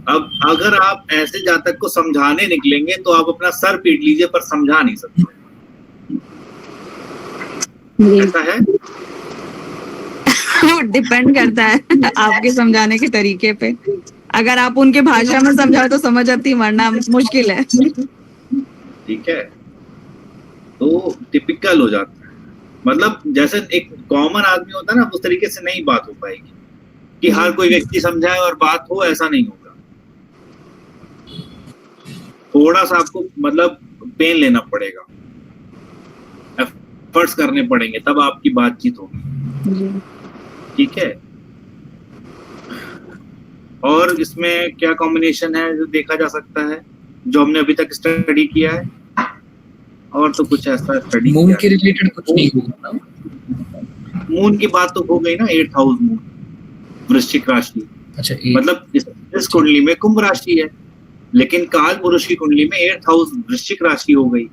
अब अगर आप ऐसे जातक को समझाने निकलेंगे तो आप अपना सर पीट लीजिए, पर समझा नहीं सकते। ऐसा है। डिपेंड करता है आपके समझाने के तरीके पे। अगर आप उनके भाषा में समझाओ तो समझ आती, वरना मुश्किल है। ठीक है। तो टिपिकल हो जाता है, मतलब जैसे एक कॉमन आदमी होता है ना, उस तरीके से नहीं बात हो पाएगी कि हर कोई व्यक्ति समझाए और बात हो, ऐसा नहीं होगा। थोड़ा सा आपको मतलब पेन लेना पड़ेगा, एफर्ट्स करने पड़ेंगे, तब आपकी बातचीत होगी। ठीक है। और इसमें क्या कॉम्बिनेशन है जो देखा जा सकता है, जो हमने अभी तक स्टडी किया है? और तो कुछ ऐसा स्टडी मून के रिलेटेड कुछ नहीं होगा ना? मून की बात तो हो गई ना, 8th हाउस मून, वृश्चिक राशि। अच्छा, मतलब इस कुंडली में कुंभ राशि है, लेकिन काल पुरुष की कुंडली में 8th हाउस वृश्चिक राशि हो गई।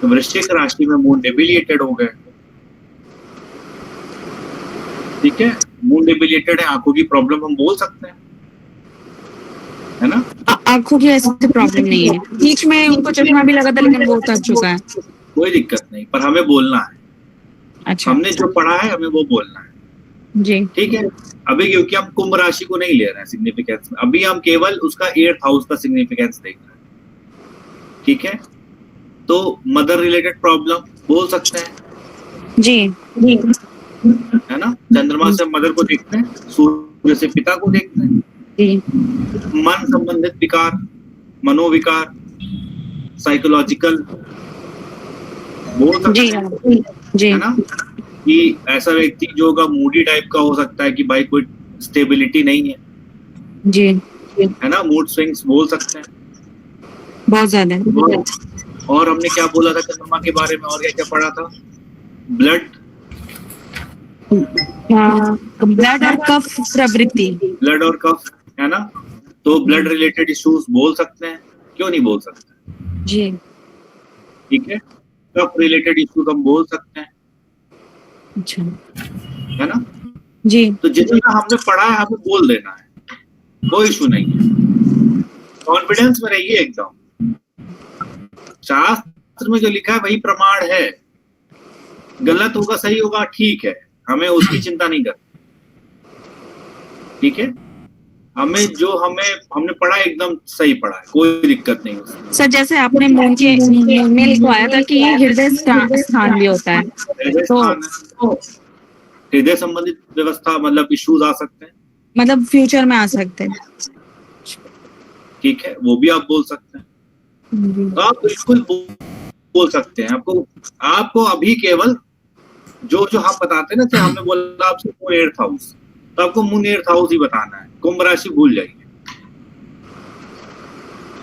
तो वृश्चिक राशि में मून डेबिलिएटेड हो गए। ठीक है। मून डेबिलिएटेड है, आंखों की प्रॉब्लम हम बोल सकते हैं, है ना। आंखों की ऐसी प्रॉब्लम नहीं है, बीच में उनको चश्मा भी लगा था लेकिन वो उतर चुका है। कोई दिक्कत नहीं, पर हमें बोलना है। अच्छा। हमने जो पढ़ा है हमें वो बोलना है। जी। ठीक है। अभी क्योंकि हम कुंभ राशि को नहीं ले रहे हैं सिग्निफिकेंस में, अभी हम केवल उसका 8th हाउस का सिग्निफिकेंस देख रहे हैं। ठीक है। तो मदर रिलेटेड प्रॉब्लम बोल सकते हैं। जी। है ना। चंद्रमा से मदर को देखते हैं, सूर्य से पिता को देखते हैं। जी। मन संबंधित विकार, मनोविकार, साइकोलॉजिकल बोल सकते हैं। जी। है ना। कि ऐसा व्यक्ति जो होगा मूडी टाइप का हो सकता है कि भाई कोई स्टेबिलिटी नहीं है। जी। है ना। मूड स्विंग्स बोल सकते हैं बहुत ज्यादा। और हमने क्या बोला था चंद्रमा के बारे में, और क्या क्या पढ़ा था? ब्लड और कफ प्रवृत्ति। ब्लड और कफ, है ना। तो ब्लड रिलेटेड इश्यूज बोल सकते हैं, क्यों नहीं बोल सकते? जी। ठीक है। कफ रिलेटेड इश्यूज हम बोल सकते हैं। अच्छा। है ना। जी। तो जितना हमने पढ़ा है हमें बोल देना है, कोई इशू नहीं है। कॉन्फिडेंस में रहिए एकदम। शास्त्र में जो लिखा है वही प्रमाण है, गलत होगा सही होगा ठीक है, हमें उसकी चिंता नहीं करनी। ठीक है। हमने पढ़ा एकदम सही पढ़ा है, कोई दिक्कत नहीं उसमें। सर जैसे आपने मून में लिखवाया था कि हृदय स्थान भी होता है, तो हृदय संबंधित व्यवस्था मतलब इश्यूज आ सकते हैं, मतलब फ्यूचर में आ सकते हैं। ठीक है। वो भी आप बोल सकते हैं। तो आप बिल्कुल बोल सकते हैं। आपको अभी केवल जो हम बताते हैं ना, हमने बोला आपसे मून 8th हाउस, तो आपको मून 8th हाउस ही बताना है, कुंभ राशि भूल जाइए।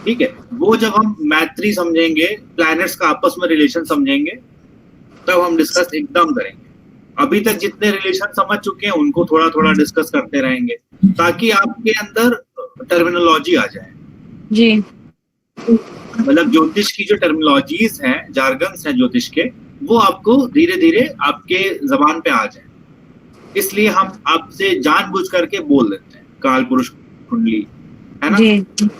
ठीक है। वो जब हम मैत्री समझेंगे, प्लैनेट्स का आपस में रिलेशन समझेंगे, तब हम डिस्कस एकदम करेंगे। अभी तक जितने रिलेशन समझ चुके हैं उनको थोड़ा थोड़ा डिस्कस करते रहेंगे, ताकि आपके अंदर टर्मिनोलॉजी आ जाए। जी। मतलब ज्योतिष की जो टर्मिनोलॉजीज हैं, जार्गन्स हैं ज्योतिष के, वो आपको धीरे धीरे आपके जबान पे आ जाए। इसलिए हम आपसे जानबूझ करके बोल देते हैं काल पुरुष कुंडली, है ना।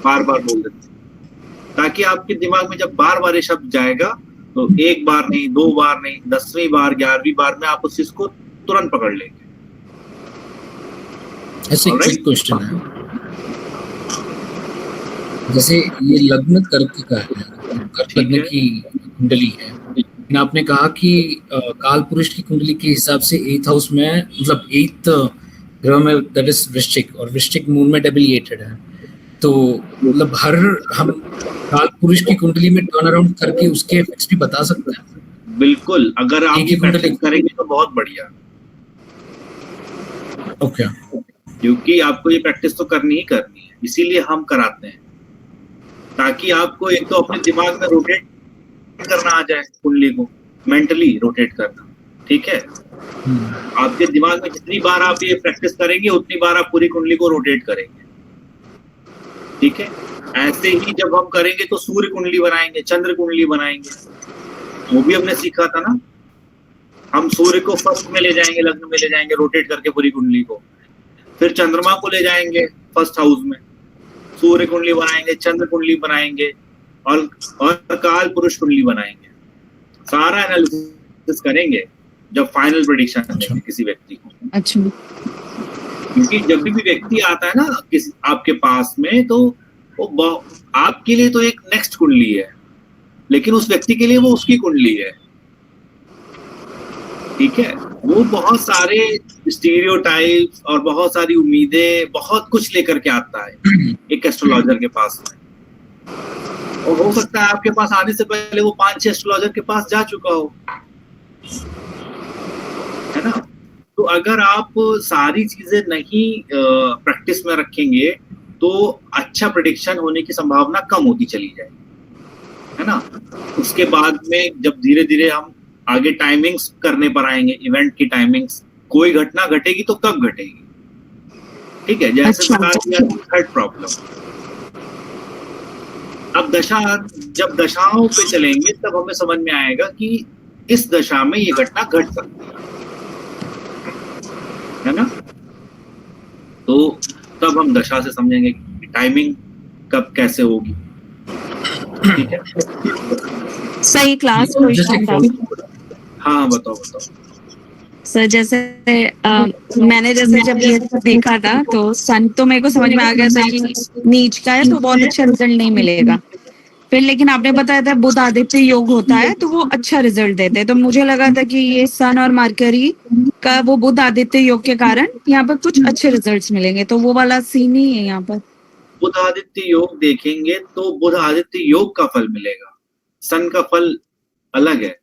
बार बार बोल देते हैं, ताकि आपके दिमाग में जब बार बार ये शब्द जाएगा तो एक बार नहीं, 2 बार नहीं, 10वीं बार, 11वीं बार में आप उस चीज को तुरंत पकड़ लेंगे। ऐसे क्विक क्वेश्चन है, जैसे ये लग्न कर्क का है, कर्क ठीक लग्न है। की कुंडली है, लेकिन आपने कहा कि काल पुरुष की कुंडली के हिसाब से 8th हाउस में, मतलब 8th ग्रह में, दैट इज वृश्चिक, और वृश्चिक मून में डेबिलिएटेड है, तो मतलब हम काल पुरुष की कुंडली में टर्न अराउंड करके उसके इफेक्ट्स भी बता सकते हैं। बिल्कुल, अगर आप एक ये ही कुंडली। प्रैक्टिस करेंगे तो बहुत बढ़िया, ओके। क्योंकि आपको ये प्रैक्टिस तो करनी ही करनी है, इसीलिए हम कराते हैं, ताकि आपको एक तो अपने दिमाग में रोटेट करना आ जाए, कुंडली को मेंटली रोटेट करना, ठीक है। आपके दिमाग में जितनी बार आप ये प्रैक्टिस करेंगे उतनी बार आप पूरी कुंडली को रोटेट करेंगे, ठीक है। ऐसे ही जब हम करेंगे तो सूर्य कुंडली बनाएंगे, चंद्र कुंडली बनाएंगे, वो भी हमने सीखा था ना। हम सूर्य को फर्स्ट में ले जाएंगे, लग्न में ले जाएंगे, रोटेट करके पूरी कुंडली को, फिर चंद्रमा को ले जाएंगे फर्स्ट हाउस में, सूर्य कुंडली बनाएंगे, चंद्र कुंडली बनाएंगे, और काल पुरुष कुंडली बनाएंगे। सारा एनालिसिस करेंगे जब फाइनल प्रेडिक्शन देंगे किसी व्यक्ति को। अच्छा, क्योंकि जब भी व्यक्ति आता है ना किसी आपके पास में, तो वो आपके लिए तो एक नेक्स्ट कुंडली है, लेकिन उस व्यक्ति के लिए वो उसकी कुंडली है, ठीक है। वो बहुत सारे स्टीरियोटाइप्स और बहुत सारी उम्मीदें, बहुत कुछ लेकर के आता है एक एस्ट्रोलॉजर के पास में, और हो सकता है आपके पास आने से पहले वो 5-6 एस्ट्रोलॉजर के पास जा चुका हो, है ना। तो अगर आप सारी चीजें नहीं प्रैक्टिस में रखेंगे तो अच्छा प्रेडिक्शन होने की संभावना कम होती चली जाएगी, है ना। उसके बाद में जब धीरे धीरे हम आगे टाइमिंग्स करने पर आएंगे, इवेंट की टाइमिंग्स, कोई घटना घटेगी तो कब घटेगी, ठीक है। जैसे बता दिया थर्ड प्रॉब्लम, अब जब दशाओं पे चलेंगे तब हमें समझ में आएगा कि इस दशा में ये घटना घट सकती है ना। तो तब हम दशा से समझेंगे कि टाइमिंग कब कैसे होगी, ठीक है। सही क्लास क्वेश्चन था। हाँ बताओ। सर जैसे मैंने जब ये देखा था तो सन तो मेरे को समझ में आ गया था कि नीच का है तो बहुत अच्छा रिजल्ट नहीं मिलेगा। फिर लेकिन आपने बताया था बुध आदित्य योग होता है तो वो अच्छा रिजल्ट देते हैं, तो मुझे लगा था कि ये सन और मरकरी का वो बुध आदित्य योग के कारण यहाँ पर कुछ अच्छे रिजल्ट्स मिलेंगे, तो वो वाला सीन ही है यहाँ पर। बुध आदित्य योग देखेंगे तो बुध आदित्य योग का फल मिलेगा, सन का फल अलग है,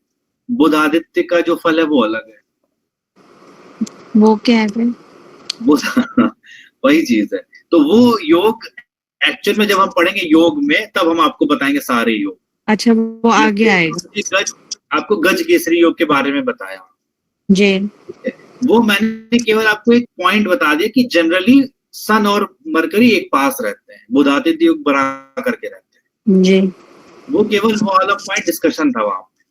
बुध आदित्य का जो फल है वो अलग है। वो क्या है फिर? वही चीज है। तो वो योग एक्चुअल में जब हम पढ़ेंगे योग में तब हम आपको बताएंगे सारे योग। अच्छा, वो आगे आएगा। आपको गज केसरी योग के बारे में बताया जी, वो मैंने केवल आपको एक पॉइंट बता दिया कि जनरली सन और मरकरी एक पास रहते हैं, बुध आदित्य योग बना करके रहते हैं जी। वो केवल वो वाला पॉइंट डिस्कशन था वहां पे।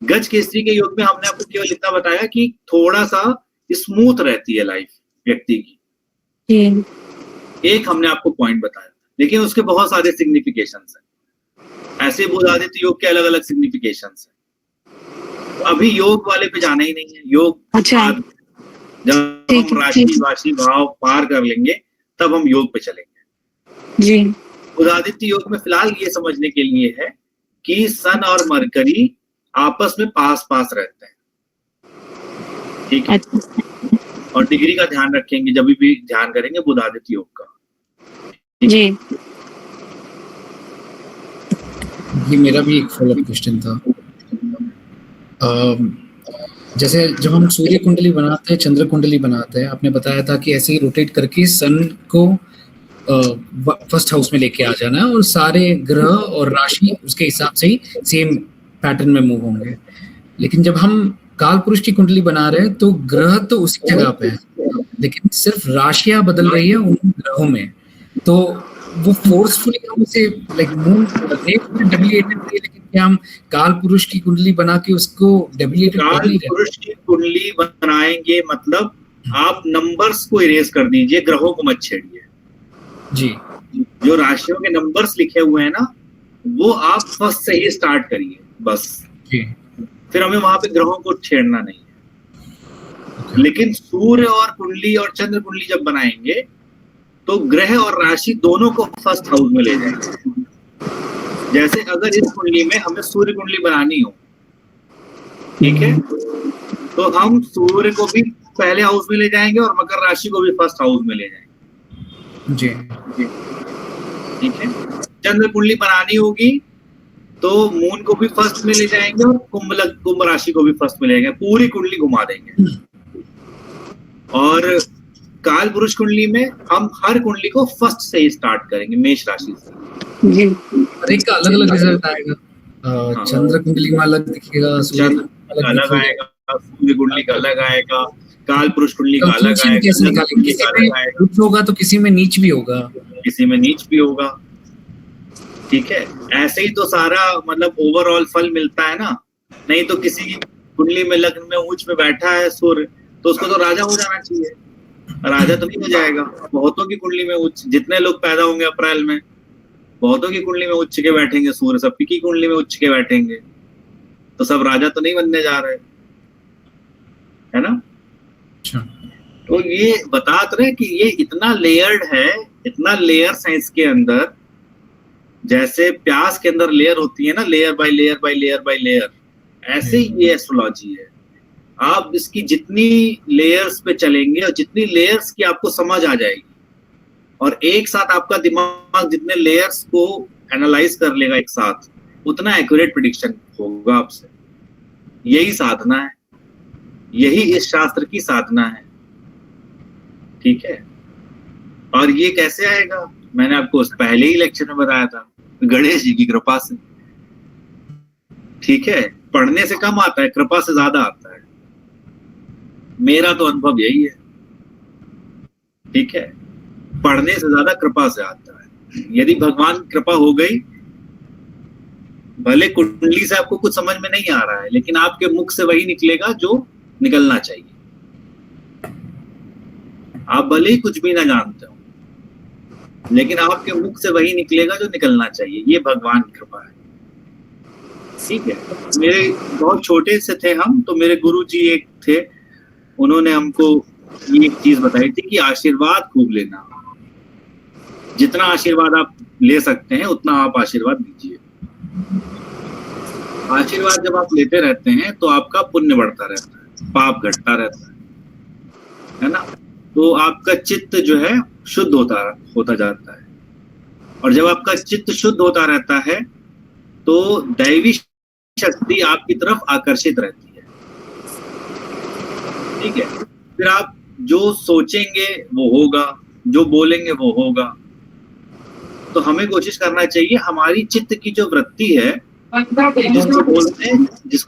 गज केसरी के योग में हमने आपको केवल इतना बताया कि थोड़ा सा स्मूथ रहती है लाइफ व्यक्ति की, एक हमने आपको पॉइंट बताया, लेकिन उसके बहुत सारे सिग्निफिकेशंस हैं। ऐसे बुध आदित्य योग के अलग अलग सिग्निफिकेशंस हैं। अभी योग वाले पे जाना ही नहीं है, योग अच्छा, जब हम राशि भाव पार कर लेंगे तब हम योग पे चलेंगे जी। बुध आदित्य योग में फिलहाल ये समझने के लिए है कि सन और मरकरी आपस में पास पास रहते हैं, ठीक है। और डिग्री का ध्यान रखेंगे जब भी ध्यान करेंगे बुध आदित्य योग का जी। ये मेरा भी एक फॉलोअप क्वेश्चन था। जैसे जब हम सूर्य कुंडली बनाते हैं, चंद्र कुंडली बनाते हैं, आपने बताया था कि ऐसे ही रोटेट करके सन को फर्स्ट हाउस में लेके आ जाना है और सारे ग्रह और राशि उसके हिसाब से ही सेम पैटर्न में मूव होंगे। लेकिन जब हम काल पुरुष की कुंडली बना रहे हैं तो ग्रह तो उसी जगह पे है, लेकिन सिर्फ राशियां बदल रही है उन ग्रहों में, तो वो फोर्सफुली हम उसे लाइक मून डेबिलिएटेड है, लेकिन क्या हम काल पुरुष की कुंडली बना के उसको डेबिलिएटेड कर नहीं रहे? काल पुरुष की कुंडली बनाएंगे मतलब आप नंबर्स को इरेज कर दीजिए, ग्रहों को मत छेड़िए जी। जो राशियों के नंबर्स लिखे हुए हैं ना वो आप फर्स्ट से ही स्टार्ट करिए बस जी। फिर हमें वहां पे ग्रहों को छेड़ना नहीं है। लेकिन सूर्य और कुंडली और चंद्र कुंडली जब बनाएंगे तो ग्रह और राशि दोनों को फर्स्ट हाउस में ले जाएंगे। जैसे अगर इस कुंडली में हमें सूर्य कुंडली बनानी हो, ठीक है, तो हम सूर्य को भी पहले हाउस में ले जाएंगे और मकर राशि को भी फर्स्ट हाउस में ले जाएंगे। जी ठीक है। चंद्र कुंडली बनानी होगी तो मून को भी फर्स्ट में ले जाएंगे और कुंभ राशि को भी फर्स्ट में ले जाएंगे, पूरी कुंडली घुमा देंगे। और काल पुरुष कुंडली में हम हर कुंडली को फर्स्ट से ही स्टार्ट करेंगे, मेष राशि से। जी हर एक का अलग अलग रिजल्ट आएगा। चंद्र कुंडली में अलग दिखेगा, सूर्य चंद्र अलग आएगा, सूर्य कुंडली का अलग आएगा, काल पुरुष कुंडली का अलग कंक्लूजन आएगा, कैसे चंद्र निकालेंगे? कुंडली का किसी में अलग आएगा, उच्च होगा तो किसी में नीच भी होगा, किसी में नीच भी होगा। ठीक है, ऐसे ही तो सारा मतलब ओवरऑल फल मिलता है ना। नहीं तो किसी की कुंडली में लग्न में उच्च में बैठा है सूर्य, तो उसको तो राजा हो जाना चाहिए, राजा तो नहीं हो जाएगा। बहुतों की कुंडली में उच्च, जितने लोग पैदा होंगे अप्रैल में, बहुतों की कुंडली में उच्च के बैठेंगे सूर्य, सबकी की कुंडली में उच्च के बैठेंगे, तो सब राजा तो नहीं बनने जा रहे, है ना। अच्छा तो ये बता रहे कि ये इतना लेयर्ड है, इतना लेयर्स है इसके अंदर। जैसे प्याज के अंदर लेयर होती है ना, layer by layer by layer by layer, ऐसे ही ये एस्ट्रोलॉजी है। आप इसकी जितनी लेयर्स पे चलेंगे और जितनी लेयर्स की आपको समझ आ जाएगी, और एक साथ आपका दिमाग जितने लेयर्स को एनालाइज कर लेगा एक साथ, उतना एक्यूरेट प्रेडिक्शन होगा आपसे। यही साधना है, यही इस शास्त्र की साधना है। ठीक है। और ये कैसे आएगा, मैंने आपको पहले ही लेक्चर में बताया था, गणेश जी की कृपा से। ठीक है, पढ़ने से कम आता है, कृपा से ज्यादा आता है, मेरा तो अनुभव यही है। ठीक है, पढ़ने से ज्यादा कृपा से आता है। यदि भगवान कृपा हो गई, भले कुंडली से आपको कुछ समझ में नहीं आ रहा है, लेकिन आपके मुख से वही निकलेगा जो निकलना चाहिए। आप भले ही कुछ भी ना जानते हो, लेकिन आपके मुख से वही निकलेगा जो निकलना चाहिए। ये भगवान की कृपा है। ठीक है। मेरे बहुत छोटे से थे हम, तो मेरे गुरु जी एक थे, उन्होंने हमको ये एक चीज बताई थी कि आशीर्वाद खूब लेना। जितना आशीर्वाद आप ले सकते हैं उतना आप आशीर्वाद दीजिए। आशीर्वाद जब आप लेते रहते हैं तो आपका पुण्य बढ़ता रहता है, पाप घटता रहता है ना। तो आपका चित्त जो है शुद्ध होता जाता है, और जब आपका चित्त शुद्ध होता रहता है तो दैवी शक्ति आपकी तरफ आकर्षित रहती है। ठीक है। फिर आप जो सोचेंगे वो होगा, जो बोलेंगे वो होगा। तो हमें कोशिश करना चाहिए हमारी चित्त की जो वृत्ति है, जिसको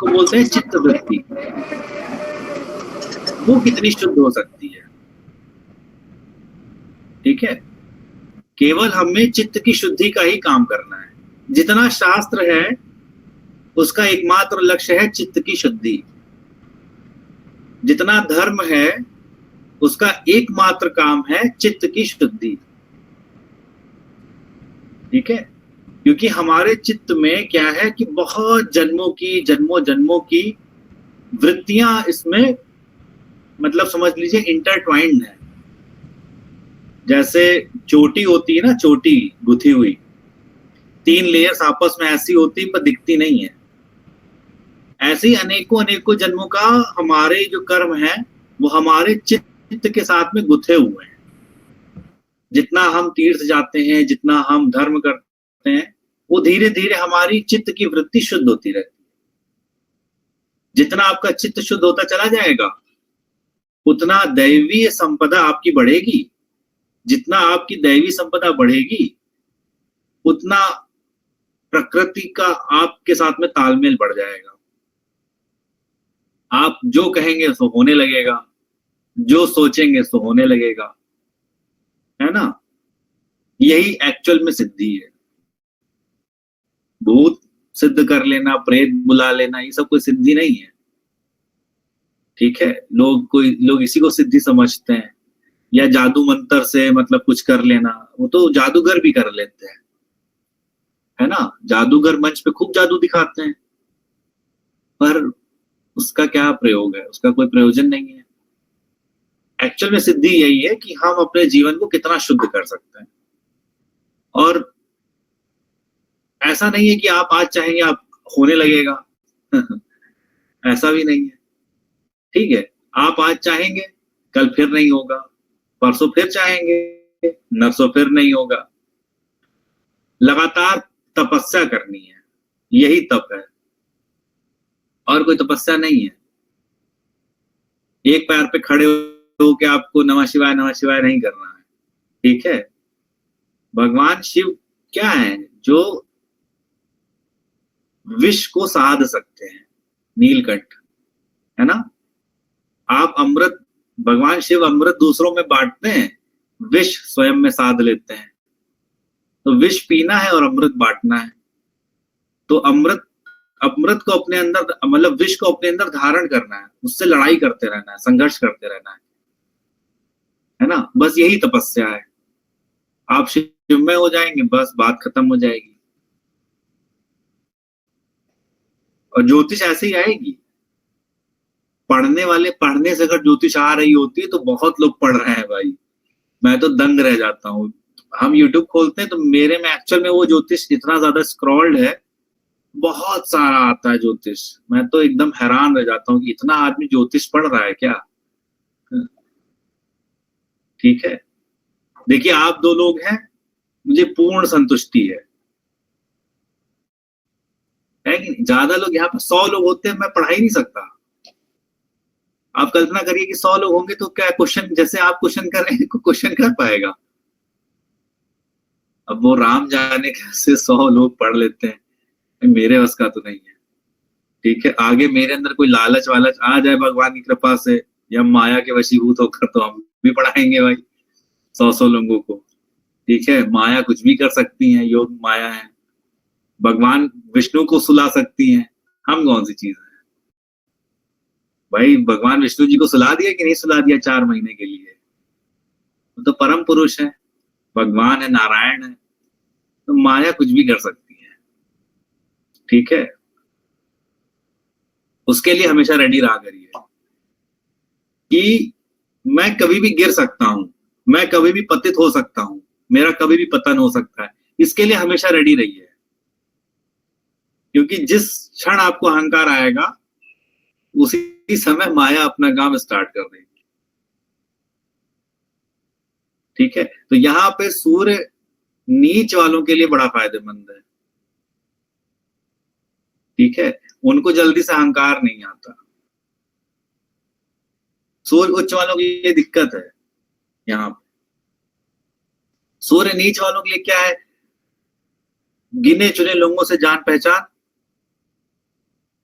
बोलते हैं चित्त वृत्ति, वो कितनी शुद्ध हो सकती है। ठीक है। केवल हमें चित्त की शुद्धि का ही काम करना है। जितना शास्त्र है उसका एकमात्र लक्ष्य है चित्त की शुद्धि। जितना धर्म है उसका एकमात्र काम है चित्त की शुद्धि। ठीक है। क्योंकि हमारे चित्त में क्या है कि बहुत जन्मों जन्मों की वृत्तियां इसमें, मतलब समझ लीजिए इंटरट्वाइंड है। जैसे चोटी होती है ना, चोटी गुथी हुई, 3 लेयर्स आपस में ऐसी होती पर दिखती नहीं है। ऐसे ही अनेकों जन्मों का हमारे जो कर्म है वो हमारे चित्त के साथ में गुथे हुए हैं। जितना हम तीर्थ जाते हैं, जितना हम धर्म करते हैं, वो धीरे धीरे हमारी चित्त की वृत्ति शुद्ध होती रहती है। जितना आपका चित्त शुद्ध होता चला जाएगा उतना दैवीय संपदा आपकी बढ़ेगी। जितना आपकी दैवी संपदा बढ़ेगी उतना प्रकृति का आपके साथ में तालमेल बढ़ जाएगा। आप जो कहेंगे सो होने लगेगा, जो सोचेंगे सो होने लगेगा, है ना। यही एक्चुअल में सिद्धि है। भूत सिद्ध कर लेना, प्रेत बुला लेना, ये सब कोई सिद्धि नहीं है। ठीक है। लोग इसी को सिद्धि समझते हैं, या जादू मंत्र से मतलब कुछ कर लेना, वो तो जादूगर भी कर लेते हैं, है ना। जादूगर मंच पे खूब जादू दिखाते हैं, पर उसका क्या प्रयोग है, उसका कोई प्रयोजन नहीं है। एक्चुअल में सिद्धि यही है कि हम अपने जीवन को कितना शुद्ध कर सकते हैं। और ऐसा नहीं है कि आप आज चाहेंगे आप होने लगेगा ऐसा भी नहीं है, ठीक है। आप आज चाहेंगे, कल फिर नहीं होगा, परसों फिर चाहेंगे, नरसों फिर नहीं होगा। लगातार तपस्या करनी है, यही तप है, और कोई तपस्या नहीं है। एक पैर पे खड़े होके आपको नमः शिवाय नहीं करना है, ठीक है। भगवान शिव क्या है, जो विष को साध सकते हैं, नीलकंठ, है ना। आप अमृत, भगवान शिव अमृत दूसरों में बांटते हैं, विष स्वयं में साध लेते हैं। तो विष पीना है और अमृत बांटना है। तो अमृत अमृत को अपने अंदर, मतलब विष को अपने अंदर धारण करना है, उससे लड़ाई करते रहना है, संघर्ष करते रहना है ना। बस यही तपस्या है। आप शिवमय हो जाएंगे, बस बात खत्म हो जाएगी। और ज्योतिष ऐसे ही आएगी। पढ़ने वाले पढ़ने से अगर ज्योतिष आ रही होती है तो बहुत लोग पढ़ रहे हैं भाई, मैं तो दंग रह जाता हूँ। हम यूट्यूब खोलते हैं तो मेरे में एक्चुअल में वो ज्योतिष इतना ज्यादा स्क्रॉल्ड है, बहुत सारा आता है ज्योतिष। मैं तो एकदम हैरान रह जाता हूँ कि इतना आदमी ज्योतिष पढ़ रहा है क्या। ठीक है, देखिए आप दो लोग हैं, मुझे पूर्ण संतुष्टि है कि नहीं। ज्यादा लोग, यहाँ पे 100 लोग होते हैं, मैं पढ़ा ही नहीं सकता। आप कल्पना करिए कि 100 लोग होंगे तो क्या क्वेश्चन, जैसे आप क्वेश्चन कर रहे हैं, क्वेश्चन कर पाएगा। अब वो राम जाने कैसे 100 लोग पढ़ लेते हैं, मेरे बस का तो नहीं है। ठीक है, आगे मेरे अंदर कोई लालच वालच आ जाए भगवान की कृपा से, या माया के वशीभूत होकर, तो हम भी पढ़ाएंगे भाई 100 लोगों को। ठीक है, माया कुछ भी कर सकती है, योग माया है। भगवान विष्णु को सुला सकती हैं, हम कौन सी चीज है भाई। भगवान विष्णु जी को सुला दिया कि नहीं सुला दिया 4 महीने के लिए, वो तो परम पुरुष है, भगवान है, नारायण है। तो माया कुछ भी कर सकती है, ठीक है। उसके लिए हमेशा रेडी रहा करिए कि मैं कभी भी गिर सकता हूं, मैं कभी भी पतित हो सकता हूं, मेरा कभी भी पतन हो सकता है। इसके लिए हमेशा रेडी रहिए, क्योंकि जिस क्षण आपको अहंकार आएगा, उसी समय माया अपना काम स्टार्ट कर देगी। ठीक है, तो यहाँ पे सूर्य नीच वालों के लिए बड़ा फायदेमंद है। ठीक है, उनको जल्दी से अहंकार नहीं आता। सूर्य उच्च वालों के लिए दिक्कत है। यहाँ पे सूर्य नीच वालों के लिए क्या है, गिने चुने लोगों से जान पहचान,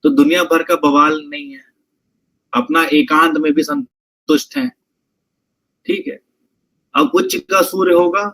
तो दुनिया भर का बवाल नहीं है, अपना एकांत में भी संतुष्ट हैं। ठीक है, अब उच्च का सूर्य होगा,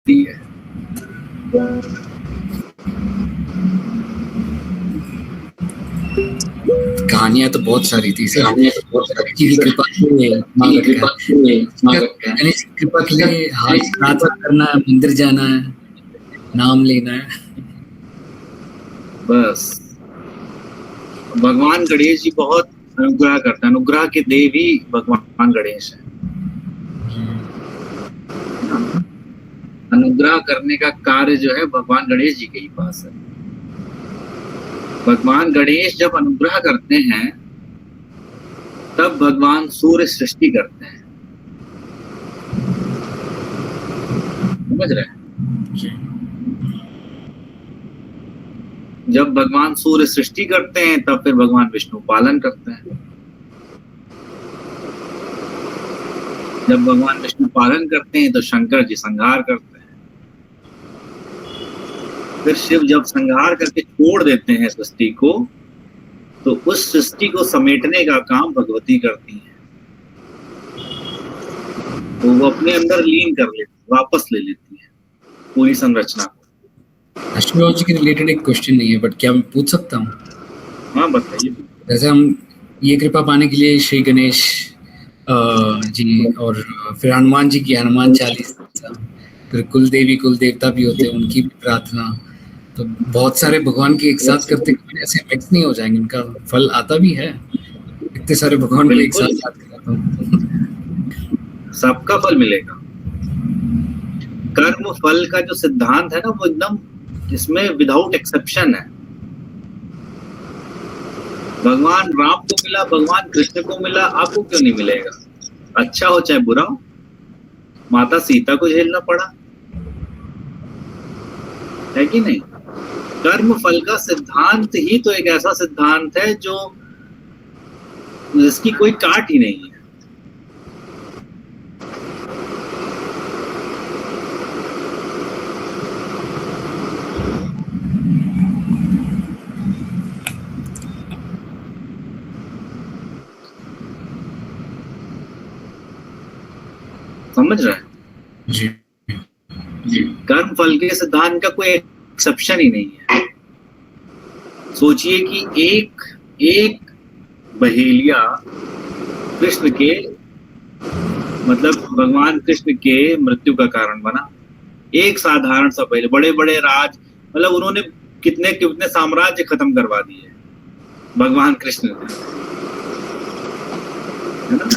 रहती है। कहानियां तो बहुत सारी थी सर, की कृपा गणेश की कृपा के लिए हाथ करना है, मंदिर जाना है, नाम लेना है, बस। भगवान गणेश जी बहुत अनुग्रह करते हैं, अनुग्रह के देवी भगवान गणेश है। अनुग्रह करने का कार्य जो है भगवान गणेश जी के ही पास है। भगवान गणेश जब अनुग्रह करते हैं तब भगवान सूर्य सृष्टि करते हैं, समझ रहे हैं? जब भगवान सूर्य सृष्टि करते हैं तब फिर भगवान विष्णु पालन करते हैं। जब भगवान विष्णु पालन करते हैं तो शंकर जी संहार करते हैं। फिर शिव जब संहार करके छोड़ देते हैं सृष्टि को, तो उस सृष्टि को समेटने का काम भगवती करती हैं। तो वो अपने अंदर लीन कर लेती, वापस ले लेती है पूरी संरचना को। एस्ट्रोलॉजी के रिलेटेड एक क्वेश्चन नहीं है, बट क्या मैं पूछ सकता हूँ? हाँ बताइए। जैसे हम ये कृपा पाने के लिए श्री गणेश जी और फिर हनुमान जी की हनुमान चालीसा, फिर कुल देवी कुल देवता भी होते हैं, उनकी भी प्रार्थना, तो बहुत सारे भगवान की एक साथ करते ऐसे मिक्स नहीं हो जाएंगे? उनका फल आता भी है, इतने सारे भगवान को एक साथ याद कराता हूँ। सबका फल मिलेगा। कर्म फल का जो सिद्धांत है ना, वो एकदम इसमें विदाउट एक्सेप्शन है। भगवान राम को मिला, भगवान कृष्ण को मिला, आपको क्यों नहीं मिलेगा? अच्छा हो चाहे बुरा हो। माता सीता को झेलना पड़ा है कि नहीं? कर्म फल का सिद्धांत ही तो एक ऐसा सिद्धांत है जो जिसकी कोई काट ही नहीं है। समझ रहे हैं? जी कर्म फल के सिद्धांत का कोई एक्सेप्शन ही नहीं है। सोचिए कि एक बहेलिया कृष्ण के मतलब भगवान कृष्ण के मृत्यु का कारण बना। एक साधारण सा बहेलिया, बड़े बड़े राज, मतलब उन्होंने कितने कितने साम्राज्य खत्म करवा दिए भगवान कृष्ण ने, है ना?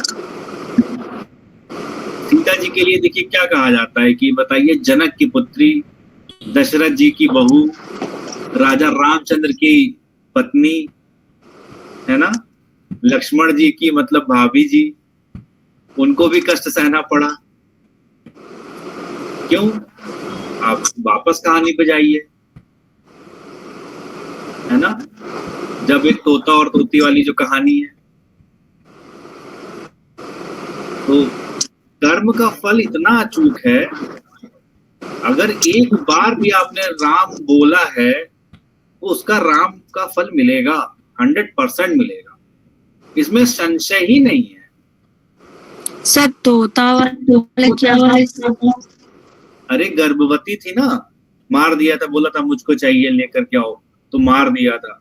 सीता जी के लिए देखिए क्या कहा जाता है कि बताइए, जनक की पुत्री, दशरथ जी की बहू, राजा रामचंद्र की पत्नी, है ना, लक्ष्मण जी की मतलब भाभी जी, उनको भी कष्ट सहना पड़ा। क्यों? आप वापस कहानी पे जाइए, है ना, जब एक तोता और तोती वाली जो कहानी है, तो कर्म का फल इतना अचूक है, अगर एक बार भी आपने राम बोला है तो उसका राम का फल मिलेगा, 100% मिलेगा, इसमें संशय ही नहीं है। सर तोता वाला क्या है? अरे गर्भवती थी ना, मार दिया था, बोला था मुझको चाहिए लेकर के आओ, तो मार दिया था,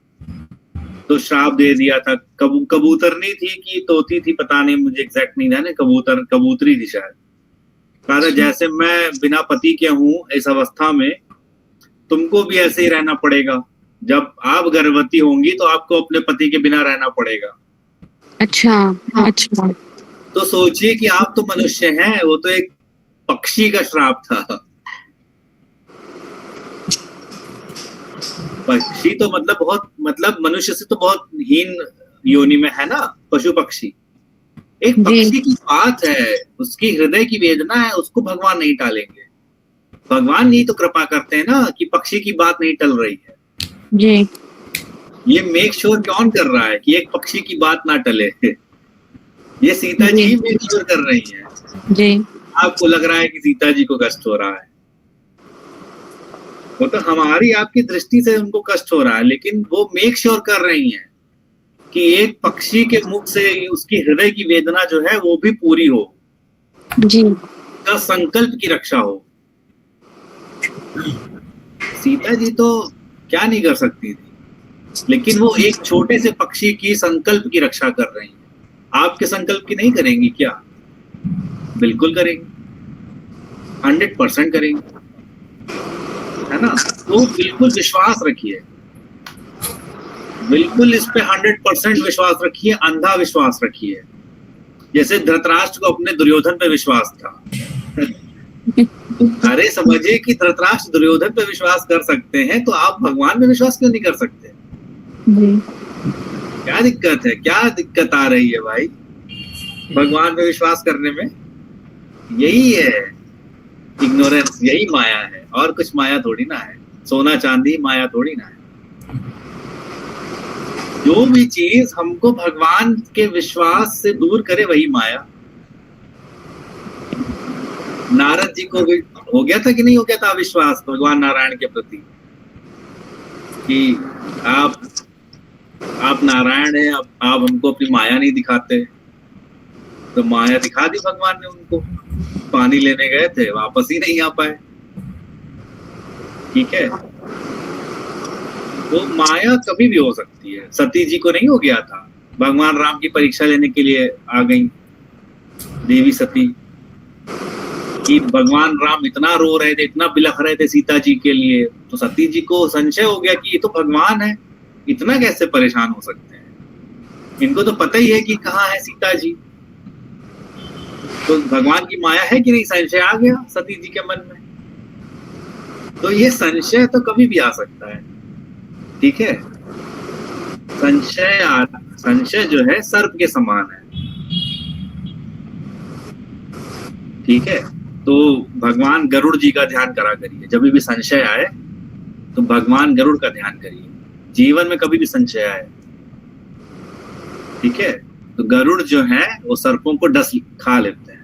तो श्राप दे दिया था। कबूतरनी थी कि तोती थी पता नहीं, मुझे एग्जैक्ट नहीं ध्यान है, कबूतरी थी शायद। कहा था जैसे मैं बिना पति के हूं इस अवस्था में, तुमको भी ऐसे ही रहना पड़ेगा। जब आप गर्भवती होंगी तो आपको अपने पति के बिना रहना पड़ेगा। अच्छा। तो सोचिए कि आप तो मनुष्य हैं, वो तो एक पक्षी का श्राप था। पक्षी तो मतलब बहुत, मतलब मनुष्य से तो बहुत हीन योनि में है ना, पशु पक्षी। एक पक्षी की बात है, उसकी हृदय की वेदना है, उसको भगवान नहीं टालेंगे। भगवान नहीं तो कृपा करते हैं ना कि पक्षी की बात नहीं टल रही है जी। ये मेक श्योर कौन कर रहा है कि एक पक्षी की बात ना टले? ये सीता जी मेक श्योर कर रही है जी। आपको लग रहा है कि सीता जी को कष्ट हो रहा है, वो तो हमारी आपकी दृष्टि से उनको कष्ट हो रहा है, लेकिन वो मेक श्योर कर रही हैं कि एक पक्षी के मुख से उसकी हृदय की वेदना जो है वो भी पूरी हो जी, का संकल्प की रक्षा हो। सीता जी तो क्या नहीं कर सकती थी, लेकिन वो एक छोटे से पक्षी की संकल्प की रक्षा कर रही हैं। आपके संकल्प की नहीं करेंगी क्या? बिल्कुल करेंगी, 100% करेंगी, है ना? तो बिल्कुल विश्वास रखिए, बिल्कुल इस पे 100% विश्वास रखिए, अंधा विश्वास रखिए। जैसे धृतराष्ट्र को अपने दुर्योधन पे विश्वास था। अरे समझिए कि धृतराष्ट्र दुर्योधन पे विश्वास कर सकते हैं, तो आप भगवान पे विश्वास क्यों नहीं कर सकते? क्या दिक्कत है? क्या दिक्कत आ रही है भाई भगवान पे विश्वास करने में? यही है इग्नोरेंस, यही माया है, और कुछ माया थोड़ी ना है। सोना चांदी माया थोड़ी ना है। जो भी चीज हमको भगवान के विश्वास से दूर करे वही माया। नारद जी को भी हो गया था कि नहीं हो गया था विश्वास भगवान नारायण के प्रति कि आप नारायण है, आप हमको अपनी माया नहीं दिखाते। तो माया दिखा दी भगवान ने उनको। पानी लेने गए थे, वापस ही नहीं आ पाए। ठीक है, तो माया कभी भी हो सकती है। सती जी को नहीं हो गया था, भगवान राम की परीक्षा लेने के लिए आ गई देवी सती, कि भगवान राम इतना रो रहे थे, इतना बिलख रहे थे सीता जी के लिए, तो सती जी को संशय हो गया कि ये तो भगवान है, इतना कैसे परेशान हो सकते हैं? इनको तो पता ही है कि कहाँ है सीता जी। तो भगवान की माया है कि नहीं, संशय आ गया सती जी के मन में। तो ये संशय तो कभी भी आ सकता है। ठीक है, संशय जो है सर्प के समान है। ठीक है, तो भगवान गरुड़ जी का ध्यान करा करिए। जब भी संशय आए तो भगवान गरुड़ का ध्यान करिए, जीवन में कभी भी संशय आए। ठीक है, तो गरुड़ जो है वो सर्पों को डस खा लेते हैं।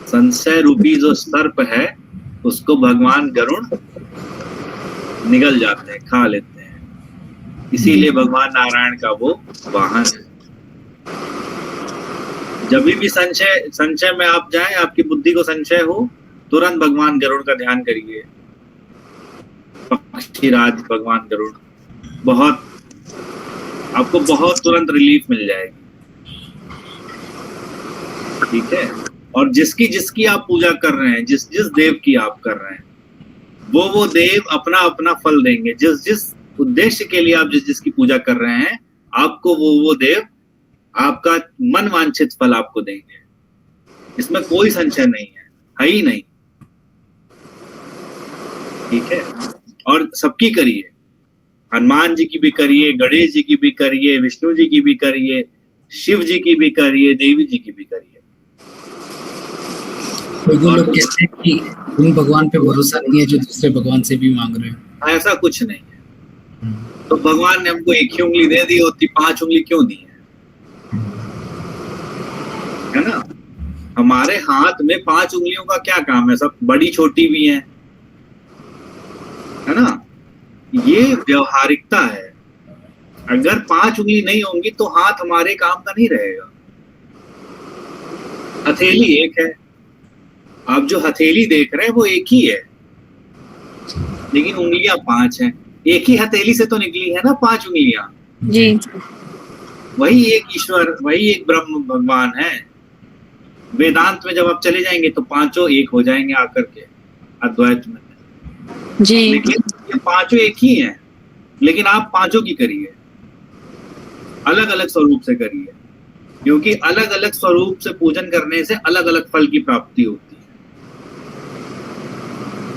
संशय रूपी जो सर्प है उसको भगवान गरुड़ निगल जाते हैं, खा लेते हैं। इसीलिए भगवान नारायण का वो वाहन है। जब भी संशय में आप जाएं, आपकी बुद्धि को संशय हो, तुरंत भगवान गरुड़ का ध्यान करिए। पक्षीराज भगवान गरुड़, आपको बहुत तुरंत रिलीफ मिल जाएगी। ठीक है, और जिसकी आप पूजा कर रहे हैं, जिस देव की आप कर रहे हैं, वो देव अपना अपना फल देंगे। जिस उद्देश्य के लिए आप जिसकी पूजा कर रहे हैं, आपको वो देव आपका मन वांछित फल आपको देंगे। इसमें कोई संशय नहीं है ही नहीं। ठीक है, और सबकी करिए, हनुमान जी की भी करिए, गणेश जी की भी करिए, विष्णु जी की भी करिए, शिव जी की भी करिए, देवी जी की भी करिए। लोग कहते हैं कि उन भगवान पे भरोसा नहीं है जो दूसरे भगवान से भी मांग रहे हैं। ऐसा कुछ नहीं है। तो भगवान ने हमको एक ही उंगली दे दी होती, 5 उंगली क्यों दी है ना? हमारे हाथ में 5 उंगलियों का क्या काम है? सब बड़ी छोटी भी है ना? ये व्यवहारिकता है। अगर 5 उंगली नहीं होंगी तो हाथ हमारे काम का नहीं रहेगा। हथेली एक है, आप जो हथेली देख रहे हैं वो एक ही है, लेकिन उंगलियां 5 हैं। एक ही हथेली से तो निकली है ना 5 उंगलियां जी। वही एक ईश्वर, वही एक ब्रह्म भगवान है। वेदांत में जब आप चले जाएंगे तो 5 एक हो जाएंगे आकर के अद्वैत में जी। लेकिन ये 5 एक ही हैं, लेकिन आप 5 की करिए, अलग अलग स्वरूप से करिए, क्योंकि अलग अलग स्वरूप से पूजन करने से अलग अलग फल की प्राप्ति होती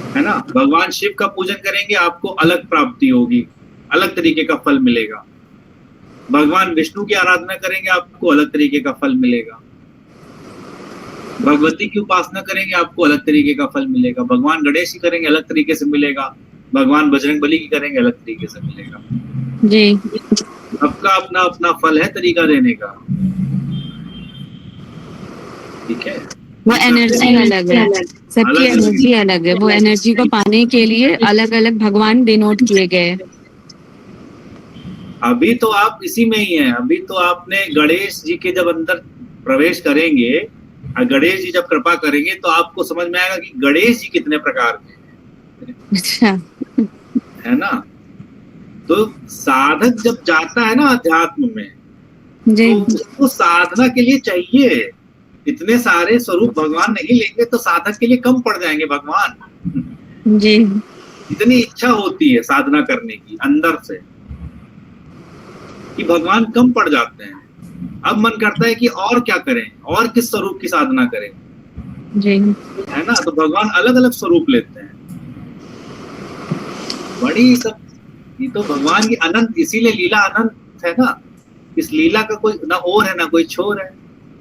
है ना? भगवान शिव का पूजन करेंगे, आपको अलग प्राप्ति होगी, अलग तरीके का फल मिलेगा। भगवान विष्णु की आराधना करेंगे, आपको अलग तरीके का फल मिलेगा। भगवती की उपासना करेंगे, आपको अलग तरीके का फल मिलेगा। भगवान गणेश की करेंगे, अलग तरीके से मिलेगा। भगवान बजरंगबली की करेंगे, अलग तरीके से मिलेगा। जी। सबका अपना अपना फल है, तरीका देने का। ठीक है, वो एनर्जी अलग है, सबकी एनर्जी अलग है। वो एनर्जी को पाने के लिए अलग अलग भगवान डिनोट किए गए। अभी तो आप इसी में ही हैं। अभी तो आपने गणेश जी के जब अंदर प्रवेश करेंगे और गणेश जी जब कृपा करेंगे तो आपको समझ में आएगा कि गणेश जी कितने प्रकार के हैं। अच्छा। है ना। तो साधक जब जाता है ना अध्यात्म में, जी। तो उसको साधना के लिए चाहिए। इतने सारे स्वरूप भगवान नहीं लेंगे तो साधक के लिए कम पड़ जाएंगे भगवान। जी। इतनी इच्छा होती है साधना करने की अंदर से कि भगवान कम पड़ जाते हैं। अब मन करता है कि और क्या करें, और किस स्वरूप की साधना करें, जी। है ना। तो भगवान अलग अलग स्वरूप लेते हैं। बड़ी सब, ये तो भगवान की अनंत, इसीलिए लीला अनंत है ना। इस लीला का कोई ना और है ना कोई छोर है।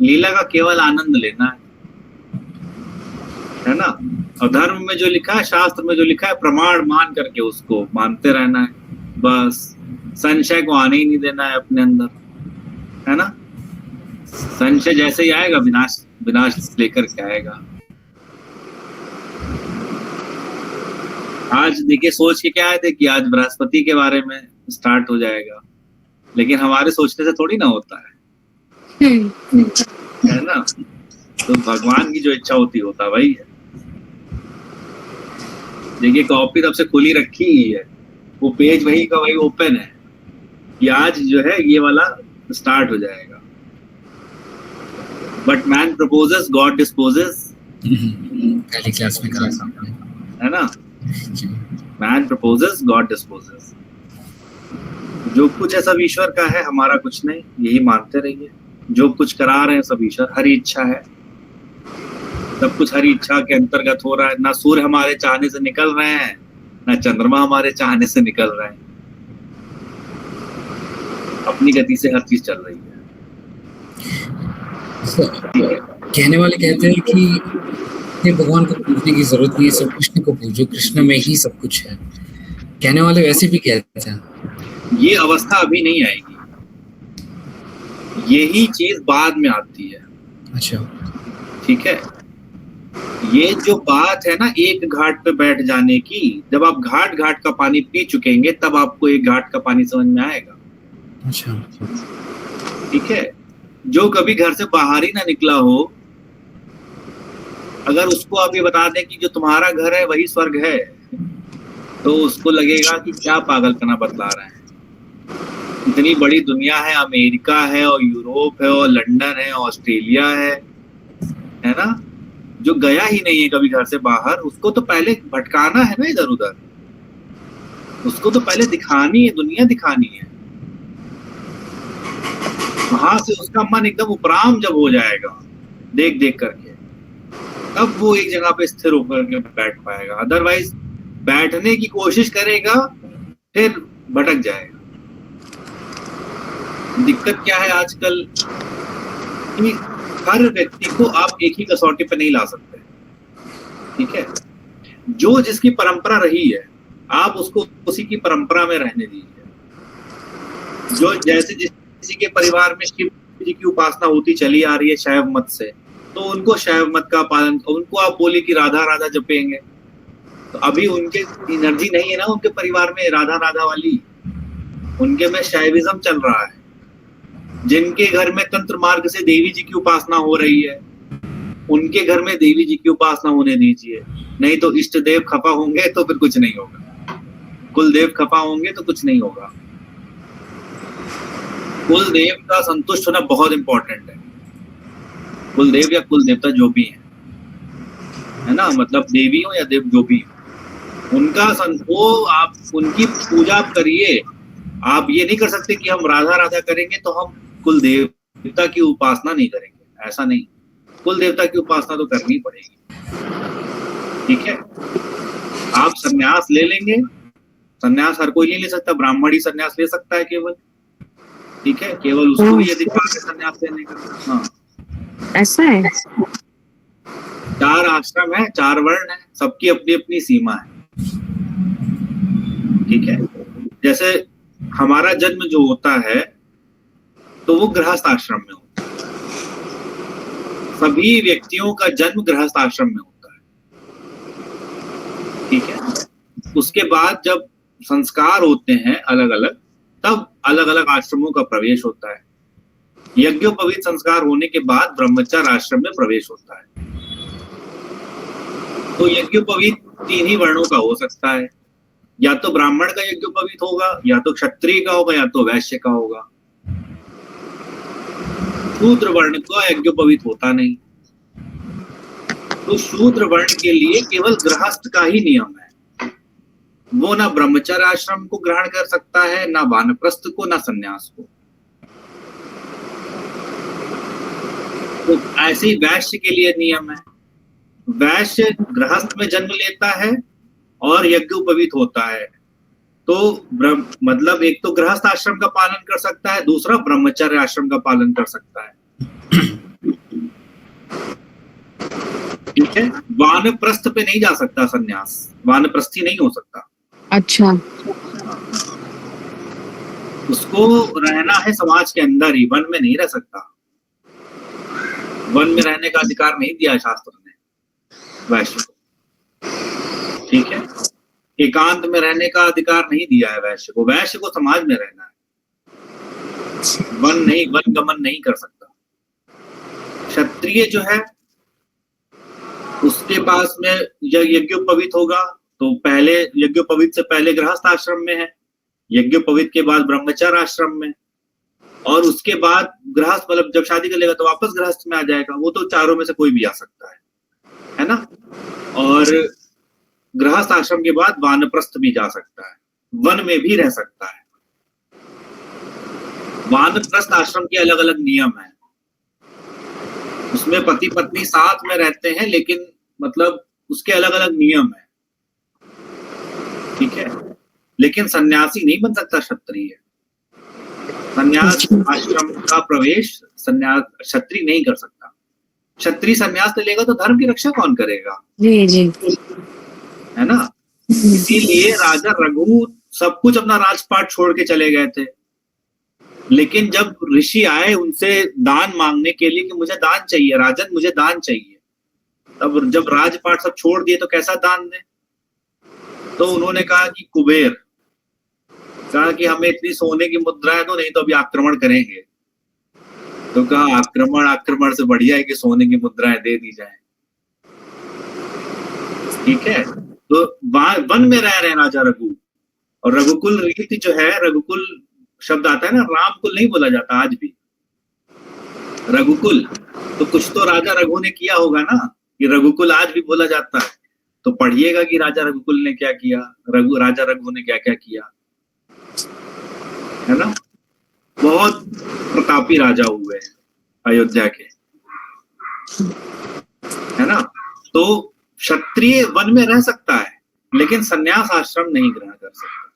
लीला का केवल आनंद लेना है ना। और धर्म में जो लिखा है, शास्त्र में जो लिखा है, प्रमाण मान करके उसको मानते रहना है। बस संशय को आने ही नहीं देना है अपने अंदर, है ना। संशय जैसे ही आएगा, विनाश विनाश लेकर के आएगा। आज देखिए सोच के क्या आए थे कि आज बृहस्पति के बारे में स्टार्ट हो जाएगा, लेकिन हमारे सोचने से थोड़ी ना होता है ना। तो भगवान की जो इच्छा होती होता वही है। देखिए कॉपी तब से खुली रखी ही है, वो पेज वही का वही ओपन है कि आज जो है ये वाला स्टार्ट हो जाएगा। But man proposes, God disposes. पहली क्लास में करा था, है ना। Man proposes, God disposes. जो कुछ है सब ईश्वर का है, हमारा कुछ नहीं, यही मानते रहिए। जो कुछ करा रहे हैं सब ईश्वर, हरी इच्छा है। सब कुछ हरी इच्छा के अंतर्गत हो रहा है। ना सूर्य हमारे चाहने से निकल रहे हैं, ना चंद्रमा हमारे चाहने से निकल रहे हैं। अपनी गति से हर चीज चल रही है। कहने वाले कहते हैं कि ये भगवान को पूजने की जरूरत नहीं है, सब कृष्ण को पूजो, कृष्ण में ही सब कुछ है। कहने वाले वैसे भी कहते हैं। ये अवस्था अभी नहीं आएगी, यही चीज बाद में आती है। अच्छा, ठीक है। ये जो बात है ना एक घाट पे बैठ जाने की, जब आप घाट घाट का पानी पी चुकेंगे तब आपको एक घाट का पानी समझ में आएगा। अच्छा, ठीक है। जो कभी घर से बाहर ही ना निकला हो, अगर उसको आप ये बता दें कि जो तुम्हारा घर है वही स्वर्ग है, तो उसको लगेगा कि क्या पागलपना बतला रहे हैं। इतनी बड़ी दुनिया है, अमेरिका है और यूरोप है और लंदन है, ऑस्ट्रेलिया है ना। जो गया ही नहीं है कभी घर से बाहर, उसको तो पहले भटकाना है ना इधर उधर। उसको तो पहले दिखानी है, दुनिया दिखानी है। वहां से उसका मन एकदम उपराम जब हो जाएगा देख देख करके, तब वो एक जगह पे स्थिर होकर के बैठ पाएगा। अदरवाइज बैठने की कोशिश करेगा फिर भटक जाएगा। दिक्कत क्या है आजकल कि हर व्यक्ति को आप एक ही कसौटी पे नहीं ला सकते। ठीक है। जो जिसकी परंपरा रही है आप उसको उसी की परंपरा में रहने दीजिए। जो जैसे किसी के परिवार में शिव जी की उपासना होती चली आ रही है शैव मत से, तो उनको शैव मत का पालन, उनको आप बोले कि राधा राधा जपेंगे, तो अभी उनके एनर्जी नहीं है ना उनके परिवार में राधा राधा वाली, उनके में शैविज्म चल रहा है। जिनके घर में तंत्र मार्ग से देवी जी की उपासना हो रही है, उनके घर में देवी जी की उपासना होने दीजिए। नहीं तो इष्ट देव खफा होंगे तो फिर कुछ नहीं होगा, कुल देव खफा होंगे तो कुछ नहीं होगा। कुल देव का संतुष्ट होना बहुत इंपॉर्टेंट है। कुल देव या कुल देवता जो भी है ना, मतलब देवी हो या देव जो भी हो, उनका वो आप उनकी पूजा करिए। आप ये नहीं कर सकते कि हम राधा राधा करेंगे तो हम कुल देवता की उपासना नहीं करेंगे, ऐसा नहीं। कुल देवता की उपासना तो करनी पड़ेगी। ठीक है। आप संन्यास ले लेंगे, संन्यास हर कोई नहीं ले सकता, ब्राह्मण ही संन्यास ले सकता है केवल। ठीक है। केवल उसको ही अधिकार है संन्यास लेने का। हाँ, ऐसा है। 4 आश्रम है, 4 वर्ण है, सबकी अपनी अपनी सीमा है। ठीक है। जैसे हमारा जन्म जो होता है तो वो गृहस्थ आश्रम में होता है। सभी व्यक्तियों का जन्म गृहस्थ आश्रम में होता है। ठीक है। उसके बाद जब संस्कार होते हैं अलग अलग, तब अलग अलग आश्रमों का प्रवेश होता है। यज्ञोपवीत संस्कार होने के बाद ब्रह्मचर्य आश्रम में प्रवेश होता है। तो यज्ञोपवीत तीन ही वर्णों का हो सकता है, या तो ब्राह्मण का यज्ञोपवीत होगा, या तो क्षत्रिय का होगा, या तो वैश्य का होगा। शूद्र वर्ण का यज्ञोपवीत होता नहीं। तो शूद्र वर्ण के लिए केवल गृहस्थ का ही नियम है। वो ना ब्रह्मचर्य आश्रम को ग्रहण कर सकता है, ना वानप्रस्थ को, ना संन्यास को। तो ऐसे ही वैश्य के लिए नियम है। वैश्य गृहस्थ में जन्म लेता है और यज्ञोपवीत होता है। तो मतलब एक तो गृहस्थ आश्रम का पालन कर सकता है, दूसरा ब्रह्मचर्य आश्रम का पालन कर सकता है। ठीक है। वानप्रस्थ पे नहीं जा सकता संन्यास, वानप्रस्थी नहीं हो सकता। अच्छा। उसको रहना है समाज के अंदर ही, वन में नहीं रह सकता। वन में रहने का अधिकार नहीं दिया शास्त्र ने वैश्य को। ठीक है। एकांत में रहने का अधिकार नहीं दिया है वैश्य को। वैश्य को समाज में रहना है, वन नहीं, वन गमन नहीं कर सकता। क्षत्रिय जो है उसके पास में यज्ञोपवीत होगा, तो पहले यज्ञोपवीत से पहले गृहस्थ आश्रम में है, यज्ञोपवीत के बाद ब्रह्मचर्य आश्रम में, और उसके बाद गृहस्थ मतलब जब शादी कर लेगा तो वापस गृहस्थ में आ जाएगा। वो तो चारों में से कोई भी आ सकता है ना। और गृहस्थ आश्रम के बाद वानप्रस्थ भी जा सकता है, वन में भी रह सकता है। वानप्रस्थ आश्रम के अलग अलग नियम है। उसमें पति पत्नी साथ में रहते हैं, लेकिन मतलब उसके अलग अलग नियम है। ठीक है। लेकिन सन्यासी नहीं बन सकता क्षत्रिय। सन्यास आश्रम का प्रवेश सन्यास क्षत्रिय नहीं कर सकता। क्षत्रिय सन्यास ले लेगा तो धर्म की रक्षा कौन करेगा? जी जी। है ना। इसीलिए राजा रघु सब कुछ अपना राजपाट छोड़ के चले गए थे। लेकिन जब ऋषि आए उनसे दान मांगने के लिए कि मुझे दान चाहिए राजन, मुझे दान चाहिए, तब जब राजपाट सब छोड़ दिए तो कैसा दान दें? तो उन्होंने कहा कि कुबेर, कहा कि हमें इतनी सोने की मुद्राएं दो, नहीं तो अभी आक्रमण करेंगे। तो कहा आक्रमण से बढ़िया है कि सोने की मुद्राएं दे दी जाए। ठीक है। तो वन में रह रहे हैं राजा रघु, और रघुकुल रीति जो है, रघुकुल शब्द आता है ना, रामकुल नहीं बोला जाता आज भी, रघुकुल। तो कुछ तो राजा रघु ने किया होगा ना, कि रघुकुल आज भी बोला जाता है। तो पढ़िएगा कि राजा रघुकुल ने क्या किया, राजा रघु ने क्या क्या किया, है ना। बहुत प्रतापी राजा हुए हैं अयोध्या के, है ना। तो क्षत्रिय वन में रह सकता है, लेकिन संन्यास आश्रम नहीं ग्रहण कर सकता।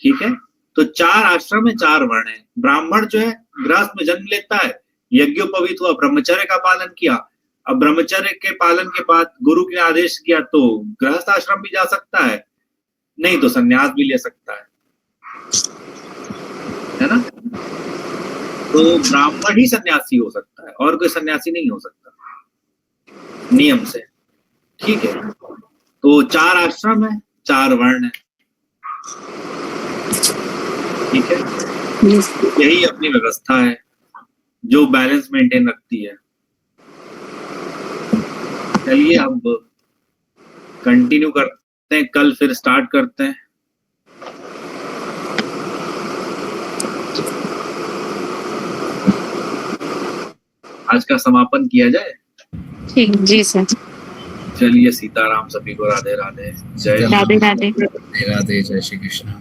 ठीक है। तो 4 आश्रम है, 4 वर्ण है। ब्राह्मण जो है गृहस्थ में जन्म लेता है, यज्ञोपवीत हुआ, ब्रह्मचर्य का पालन किया। अब ब्रह्मचर्य के पालन के बाद गुरु ने आदेश किया तो गृहस्थ आश्रम भी जा सकता है, नहीं तो संन्यास भी ले सकता है ना। तो ब्राह्मण ही सन्यासी हो सकता है, और कोई सन्यासी नहीं हो सकता नियम से। ठीक है। तो 4 आश्रम है, 4 वर्ण है। ठीक है। यही अपनी व्यवस्था है जो बैलेंस मेंटेन रखती है। चलिए अब कंटिन्यू करते हैं, कल फिर स्टार्ट करते हैं। आज का समापन किया जाए। ठीक जी सर। चलिए, सीताराम, सभी को राधे राधे, जय राधे राधे। राधे राधे, जय श्री कृष्ण।